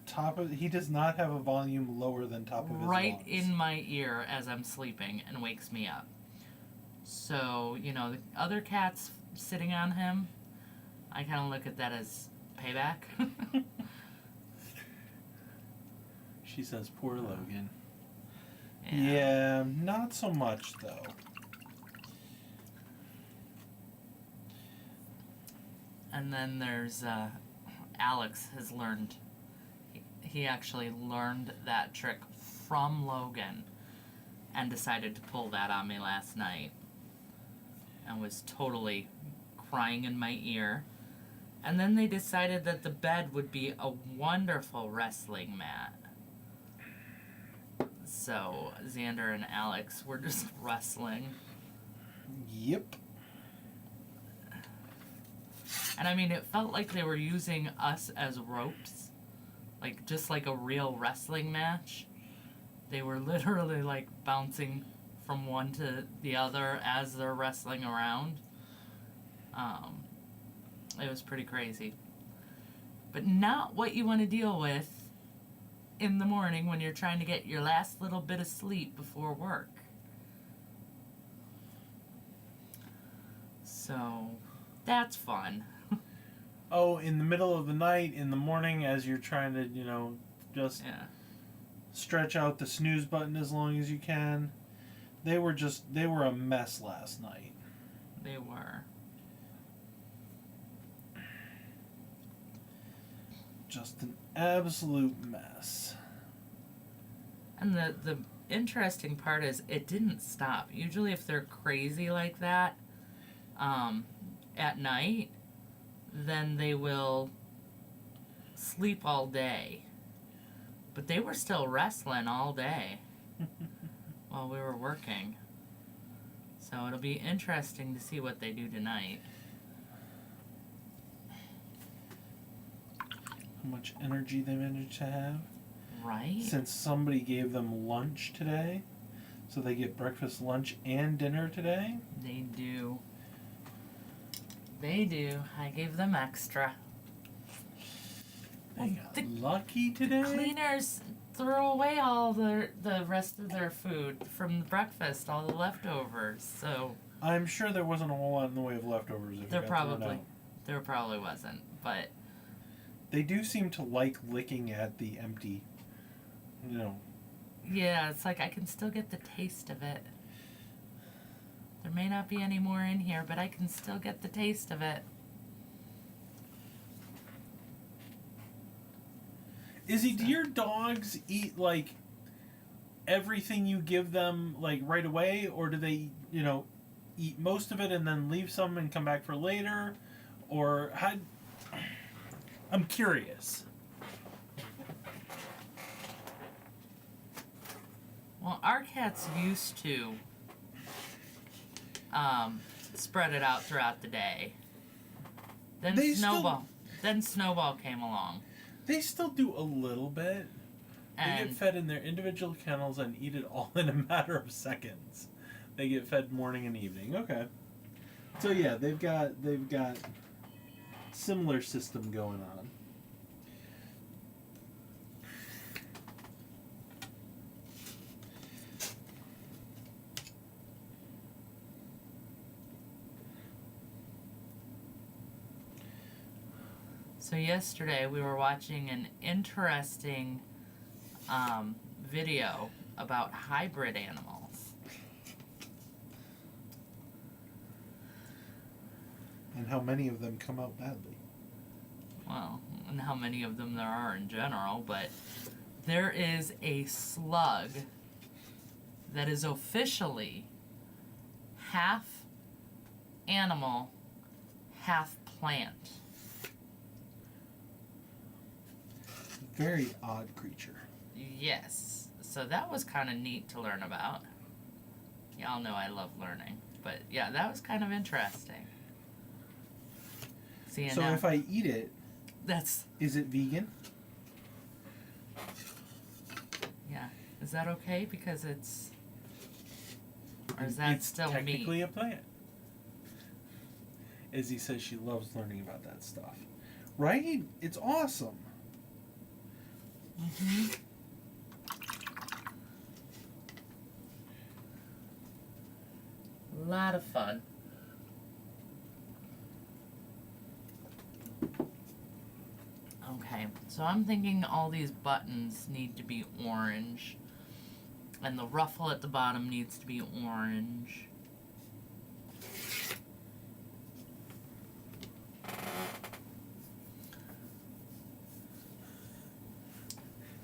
He does not have a volume lower than top of his right lungs. in my ear as I'm sleeping and wakes me up. So, the other cats sitting on him, I kind of look at that as payback. She says, "Poor Logan." Yeah. Yeah, not so much though. And then there's Alex has learned. He actually learned that trick from Logan and decided to pull that on me last night. And was totally crying in my ear. And then they decided that the bed would be a wonderful wrestling mat. So Xander and Alex were just wrestling. Yep. And I mean, it felt like they were using us as ropes. Like, just like a real wrestling match. They were literally like bouncing from one to the other as they're wrestling around. It was pretty crazy. But not what you want to deal with in the morning when you're trying to get your last little bit of sleep before work. So, that's fun. Oh, in the middle of the night, in the morning, as you're trying to, just stretch out the snooze button as long as you can. They were a mess last night. They were. just an absolute mess. And the interesting part is it didn't stop. Usually if they're crazy like that at night, then they will sleep all day. But they were still wrestling all day while we were working. So it'll be interesting to see what they do tonight. How much energy they managed to have. Right? Since somebody gave them lunch today. So they get breakfast, lunch, and dinner today. They do. They do. I gave them extra. They got lucky today. Cleaners throw away all the rest of their food from the breakfast, all the leftovers. So I'm sure there wasn't a whole lot in the way of leftovers. If there you got thrown probably out. there probably wasn't, but They do seem to like licking at the empty, yeah, it's like I can still get the taste of it. There may not be any more in here, but I can still get the taste of it. Izzy, do your dogs eat like everything you give them like right away, or do they, eat most of it and then leave some and come back for later, or how? I'm curious. Well, our cats used to spread it out throughout the day. Then They Snowball came along. They still do a little bit. They And get fed in their individual kennels and eat it all in a matter of seconds. They get fed morning and evening. Okay. So yeah, they've got similar system going on. so yesterday we were watching an interesting video about hybrid animals. And how many of them come out badly. Well, and how many of them there are in general, but there is a slug that is officially half animal, half plant. Very odd creature. Yes. So that was kind of neat to learn about. Y'all know I love learning. But yeah, that was kind of interesting. See, So if I eat it, that's... is it vegan? Yeah. Is that okay? Because it's... Or is that It's still technically meat? a plant. Izzy says she loves learning about that stuff. Right? It's awesome. Mm-hmm. A lot of fun. Okay, so I'm thinking all these buttons need to be orange. And the ruffle at the bottom needs to be orange.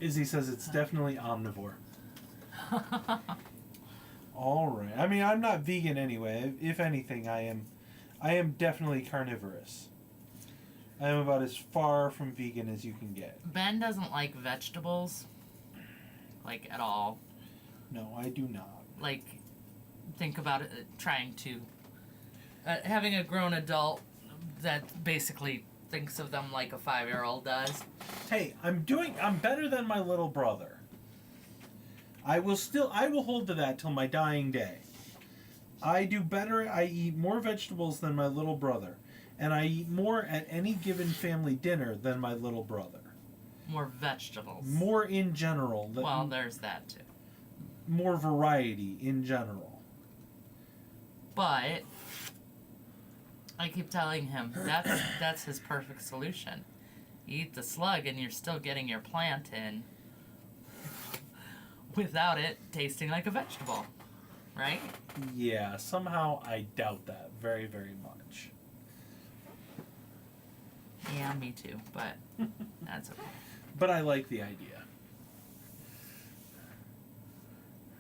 Izzy says it's definitely omnivore. All right. I mean, I'm not vegan anyway. If anything, I am definitely carnivorous. I am about as far from vegan as you can get. Ben doesn't like vegetables. Like, at all. No, I do not. Like, think about it, trying to... having a grown adult that basically thinks of them like a 5-year-old does. Hey, I'm better than my little brother. I will hold to that till my dying day. I do better, I eat more vegetables than my little brother. And I eat more at any given family dinner than my little brother. More vegetables. More in general. Well, there's that too. More variety in general. But I keep telling him that's his perfect solution. You eat the slug and you're still getting your plant in without it tasting like a vegetable, right? Yeah, somehow I doubt that very, very much. Yeah, me too, but that's okay. But I like the idea.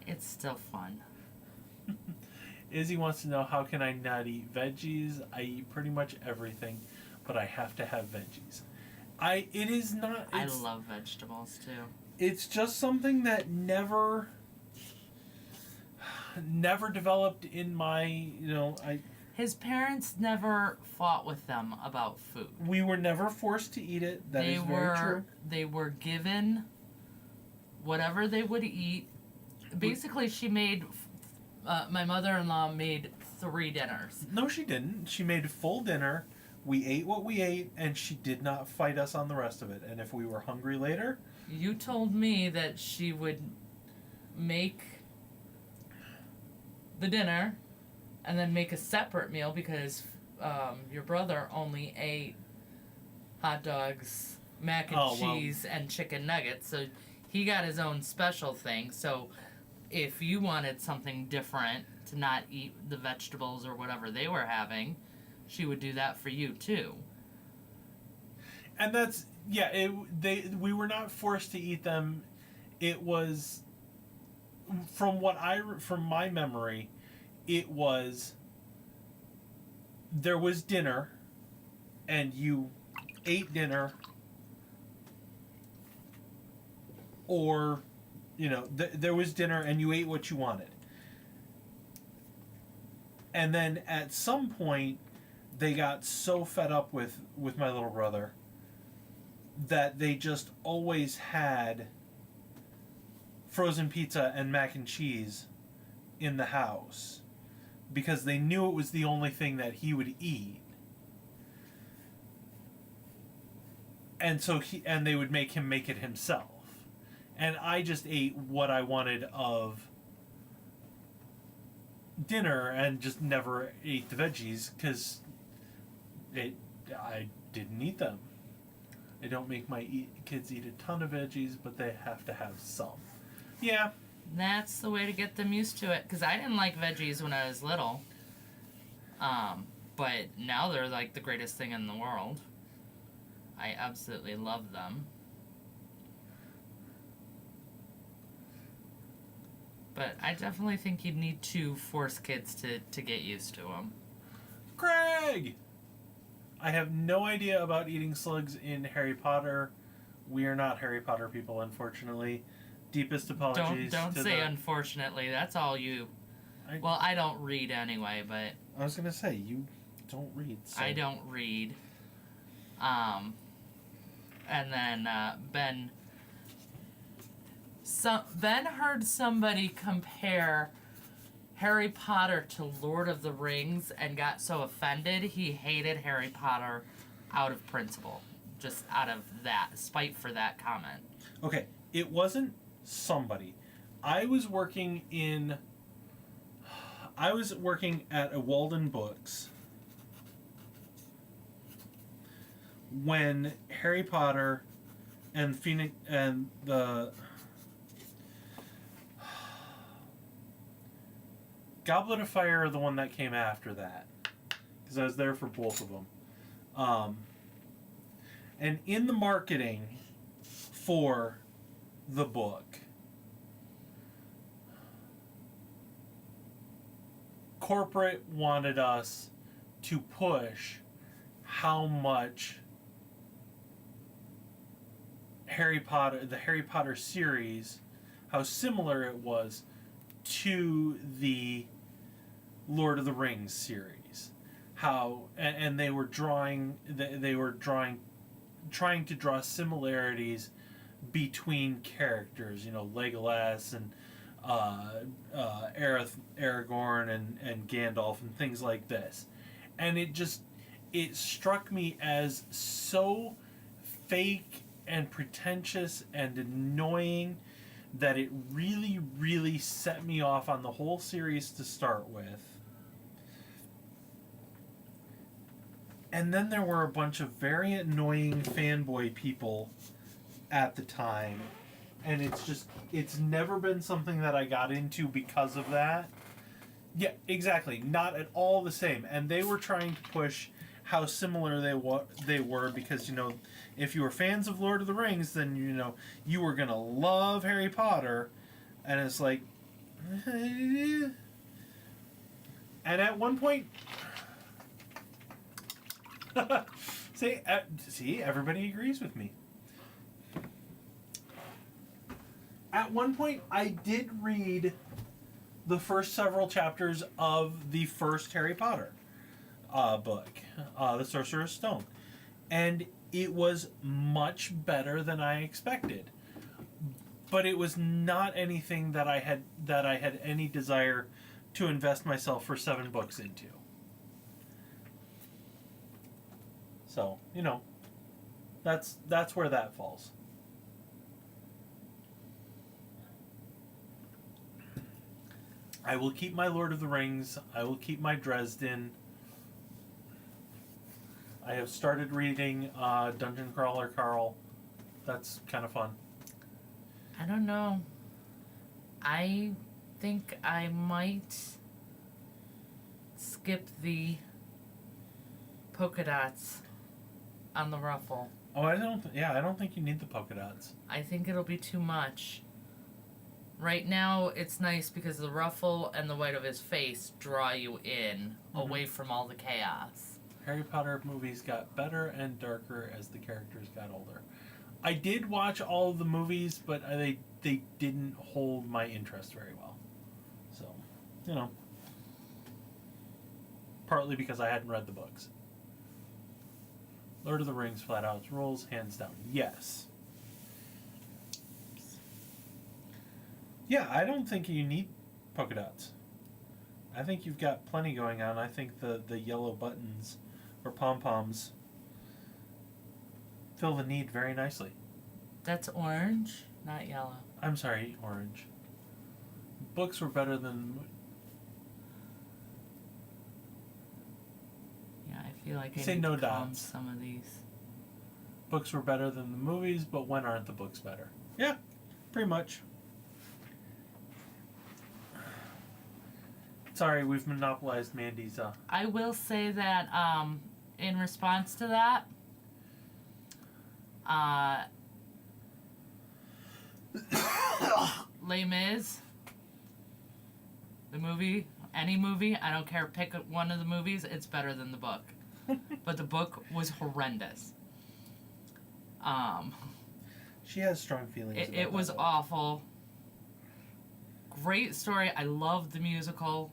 It's still fun. Izzy wants to know, how can I not eat veggies? I eat pretty much everything, but I have to have veggies. I love vegetables too. It's just something that never developed in my, His parents never fought with them about food. We were never forced to eat it. That is very true. They were given whatever they would eat. Basically, she made. My mother-in-law made 3 dinners. No, she didn't. She made a full dinner. We ate what we ate, and she did not fight us on the rest of it. And if we were hungry later, you told me that she would make the dinner and then make a separate meal because your brother only ate hot dogs, mac and cheese, and chicken nuggets. So he got his own special thing. So if you wanted something different to not eat the vegetables or whatever they were having, she would do that for you too. And that's we were not forced to eat them. It was from my memory, it was there was dinner and you ate dinner, or there was dinner and you ate what you wanted. And then at some point they got so fed up with my little brother that they just always had frozen pizza and mac and cheese in the house because they knew it was the only thing that he would eat. And so they would make him make it himself. And I just ate what I wanted of dinner and just never ate the veggies because I didn't eat them. I don't make my kids eat a ton of veggies, but they have to have some. Yeah. That's the way to get them used to it, because I didn't like veggies when I was little. But now they're like the greatest thing in the world. I absolutely love them. But I definitely think you'd need to force kids to get used to them. Craig! I have no idea about eating slugs in Harry Potter. We are not Harry Potter people, unfortunately. Deepest apologies. Don't say unfortunately. That's all you. Well, I don't read anyway, but I was gonna say you don't read. So. I don't read. And then Ben. Ben heard somebody compare Harry Potter to Lord of the Rings and got so offended he hated Harry Potter out of principle, just out of that spite for that comment. Okay, it wasn't somebody. I was working at a Walden Books when Harry Potter and Phoenix and the Goblet of Fire are the one that came after that, because I was there for both of them. And in the marketing for the book, corporate wanted us to push how much the Harry Potter series, how similar it was to the Lord of the Rings series. How and they were trying to draw similarities between characters, Legolas and Aragorn and Gandalf and things like this. And it struck me as so fake and pretentious and annoying that it really, really set me off on the whole series to start with. And then there were a bunch of very annoying fanboy people at the time. And it's never been something that I got into because of that. Yeah, exactly. Not at all the same. And they were trying to push how similar they were, because if you were fans of Lord of the Rings, then you were gonna love Harry Potter, and it's like, and at one point, see, everybody agrees with me. At one point, I did read the first several chapters of the first Harry Potter book, The Sorcerer's Stone, and it was much better than I expected. But it was not anything that I had any desire to invest myself for 7 books into. So that's where that falls. I will keep my Lord of the Rings. I will keep my Dresden. I have started reading Dungeon Crawler Carl. That's kind of fun. I don't know. I think I might skip the polka dots on the ruffle. Oh, I don't think you need the polka dots. I think it'll be too much. Right now, it's nice because the ruffle and the white of his face draw you in, away from all the chaos. Harry Potter movies got better and darker as the characters got older. I did watch all of the movies, but they didn't hold my interest very well. So, partly because I hadn't read the books. Lord of the Rings flat out rules, hands down. Yes. Yeah, I don't think you need polka dots. I think you've got plenty going on. I think the yellow buttons or pom-poms fill the need very nicely. That's orange, not yellow. I'm sorry, orange. Books were better than... Yeah, I feel like I Say need no to calm dots. some of these. Books were better than the movies, but when aren't the books better? Yeah, pretty much. Sorry, we've monopolized Mandy's... I will say that, in response to that, Les Mis, the movie, any movie, I don't care, pick one of the movies, it's better than the book. But the book was horrendous. She has strong feelings about it was that book. awful. Great story. I loved the musical.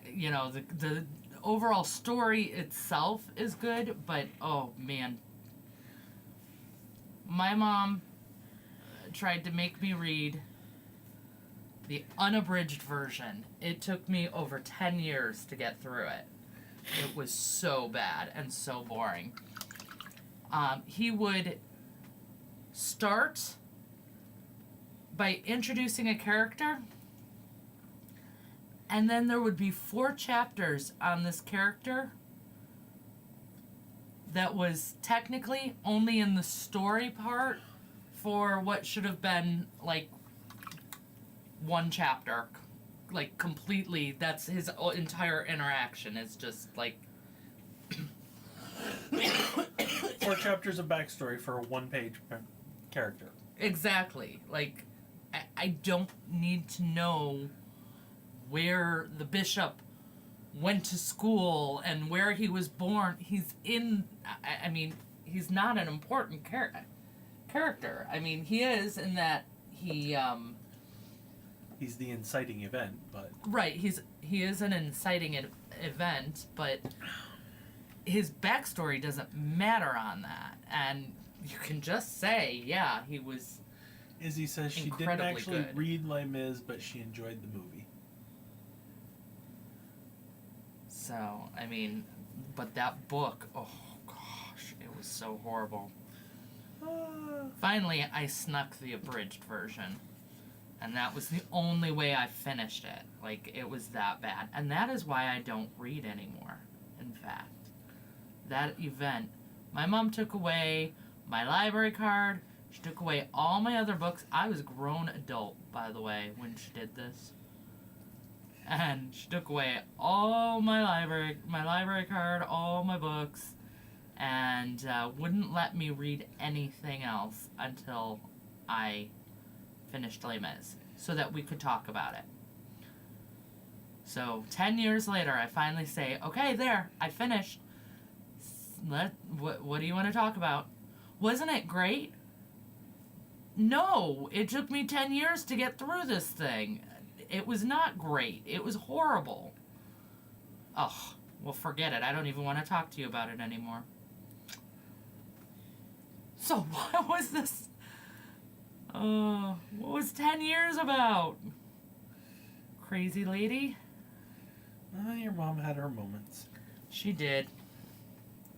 The overall story itself is good, but oh man. My mom tried to make me read the unabridged version. It took me over 10 years to get through it. It was so bad and so boring. He would start by introducing a character, and then there would be 4 chapters on this character that was technically only in the story part for what should have been like 1 chapter. Like completely, that's his entire interaction is just like 4 chapters of backstory for a 1-page character. Exactly. Like, I don't need to know where the bishop went to school and where he was born. He's in... I mean, he's not an important character. I mean, he is in that he... He's the inciting event, but... Right, he is an inciting event, but his backstory doesn't matter on that. And you can just say, yeah, he was... Izzy says she didn't actually read Les Mis, but she enjoyed the movie. So, I mean, but that book, oh gosh, it was so horrible. Finally, I snuck the abridged version. And that was the only way I finished it. Like, it was that bad. And that is why I don't read anymore, in fact. That event, my mom took away my library card. She took away all my other books. I was a grown adult, by the way, when she did this. And she took away all my library card, all my books, and wouldn't let me read anything else until I finished Les Mis, so that we could talk about it. So 10 years later, I finally say, okay, there, I finished. What do you want to talk about? Wasn't it great? No, it took me 10 years to get through this thing. It was not great. It was horrible. Oh, well, forget it. I don't even want to talk to you about it anymore. So what was this? What was 10 years about? Crazy lady? Your mom had her moments. She did.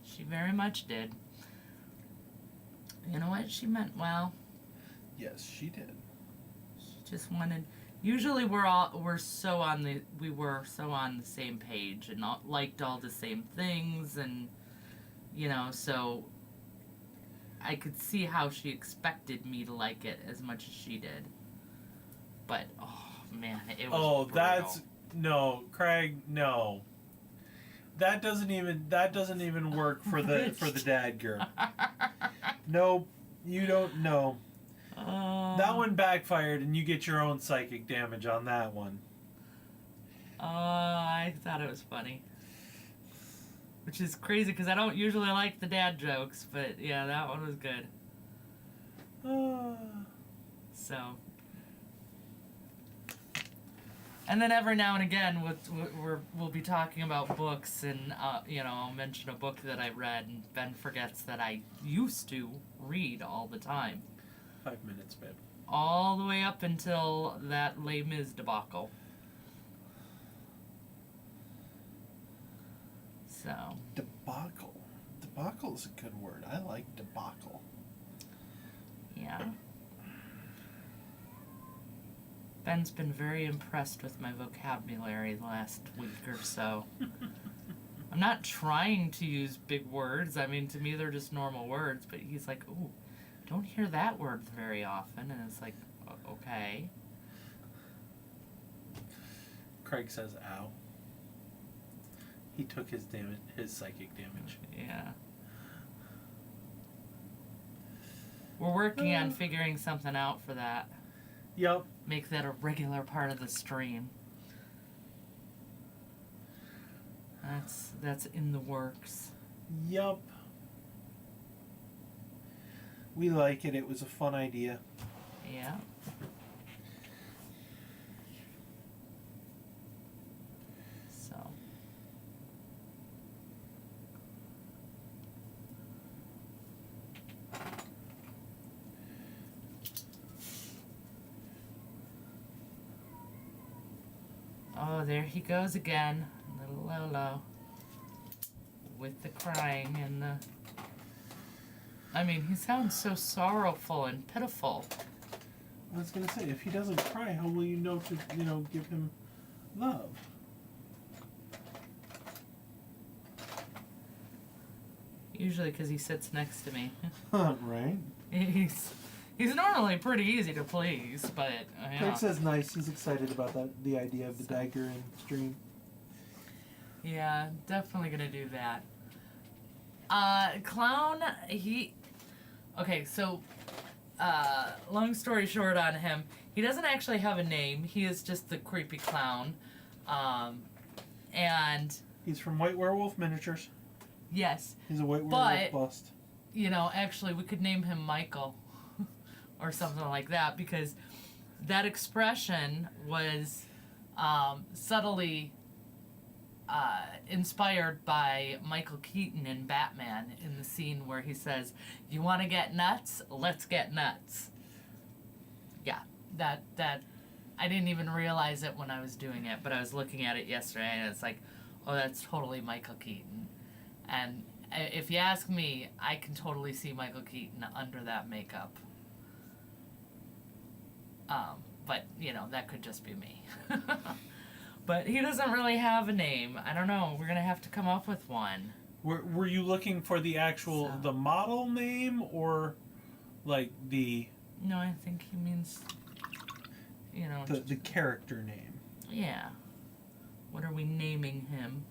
She very much did. You know what? She meant well. Yes, she did. She just wanted. Usually we were so on the same page and liked all the same things, and so I could see how she expected me to like it as much as she did. But oh man, it was brutal. No, Craig, no. That doesn't even work for the dad girl. Nope, you don't know. That one backfired, and you get your own psychic damage on that one. I thought it was funny. Which is crazy, because I don't usually like the dad jokes, but yeah, that one was good. So. And then every now and again, we'll be talking about books, and I'll mention a book that I read, and Ben forgets that I used to read all the time. 5 minutes, babe. All the way up until that Les Mis debacle. So. Debacle. Debacle is a good word. I like debacle. Yeah. Ben's been very impressed with my vocabulary the last week or so. I'm not trying to use big words. I mean, to me, they're just normal words. But he's like, ooh, don't hear that word very often. And it's like, okay. Craig says, ow. He took his psychic damage. Yeah. We're working on figuring something out for that. Yep. Make that a regular part of the stream. That's in the works. Yup. We like it. It was a fun idea. Yeah. So. Oh, there he goes again. Little Lolo. With the crying and the... I mean, he sounds so sorrowful and pitiful. I was going to say, if he doesn't cry, how will you know to, give him love? Usually because he sits next to me. Right? He's normally pretty easy to please, but... Craig says nice. He's excited about the idea of the dagger and stream. Yeah, definitely gonna do that. Clown, okay, so, long story short on him, he doesn't actually have a name. He is just the creepy clown. And... He's from White Werewolf Miniatures. Yes. He's a White Werewolf bust. Actually, we could name him Michael. Or something like that, because that expression was subtly inspired by Michael Keaton in Batman in the scene where he says, "You want to get nuts? Let's get nuts." Yeah, that I didn't even realize it when I was doing it, but I was looking at it yesterday and it's like, oh, that's totally Michael Keaton. And if you ask me, I can totally see Michael Keaton under that makeup. But, that could just be me. But he doesn't really have a name. I don't know. We're going to have to come up with one. Were you looking for the actual, the model name, or, like, the... No, I think he means, The character name. Yeah. What are we naming him?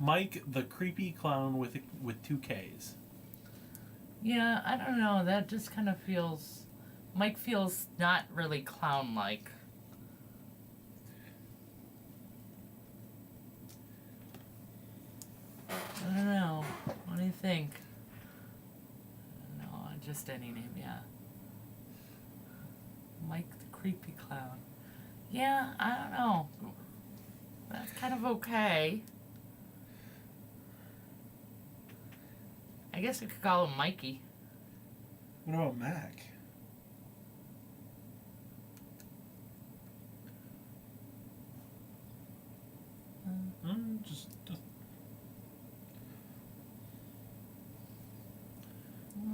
Mike, the creepy clown with 2 Ks. Yeah, I don't know. That just kind of feels. Mike feels not really clown like. I don't know. What do you think? No, just any name, yeah. Mike the creepy clown. Yeah, I don't know. That's kind of okay. I guess we could call him Mikey. What about Mac? Just I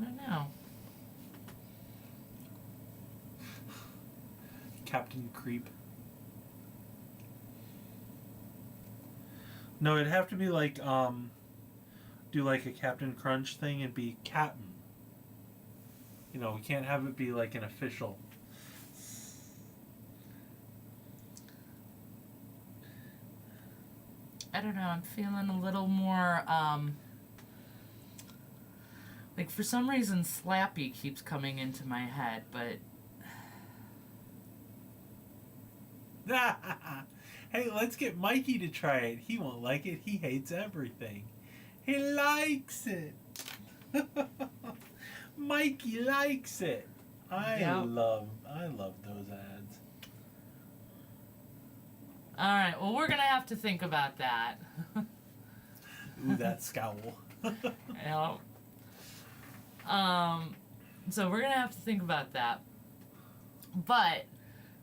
don't know. Captain Creep. No, it'd have to be like do like a Captain Crunch thing and be Captain. You know, we can't have it be like an official. I don't know. I'm feeling a little more, like for some reason Slappy keeps coming into my head, but Hey, let's get Mikey to try it. He won't like it. He hates everything. He likes it. Mikey likes it. I love those ads. all right. Well, we're gonna have to think about that. Ooh, that scowl. Yep. So we're gonna have to think about that. But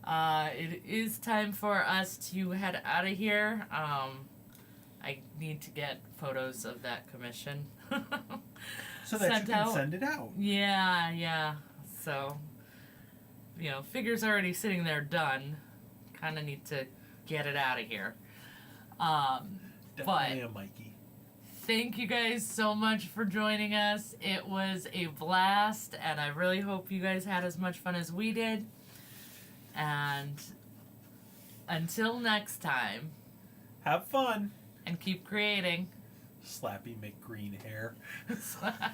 it is time for us to head out of here. I need to get photos of that commission. So that sent you can out. send it out. Yeah. So, figure's already sitting there done. Kind of need to get it out of here. Definitely a Mikey. Thank you guys so much for joining us. It was a blast, and I really hope you guys had as much fun as we did. And until next time, have fun and keep creating. Slappy McGreen hair.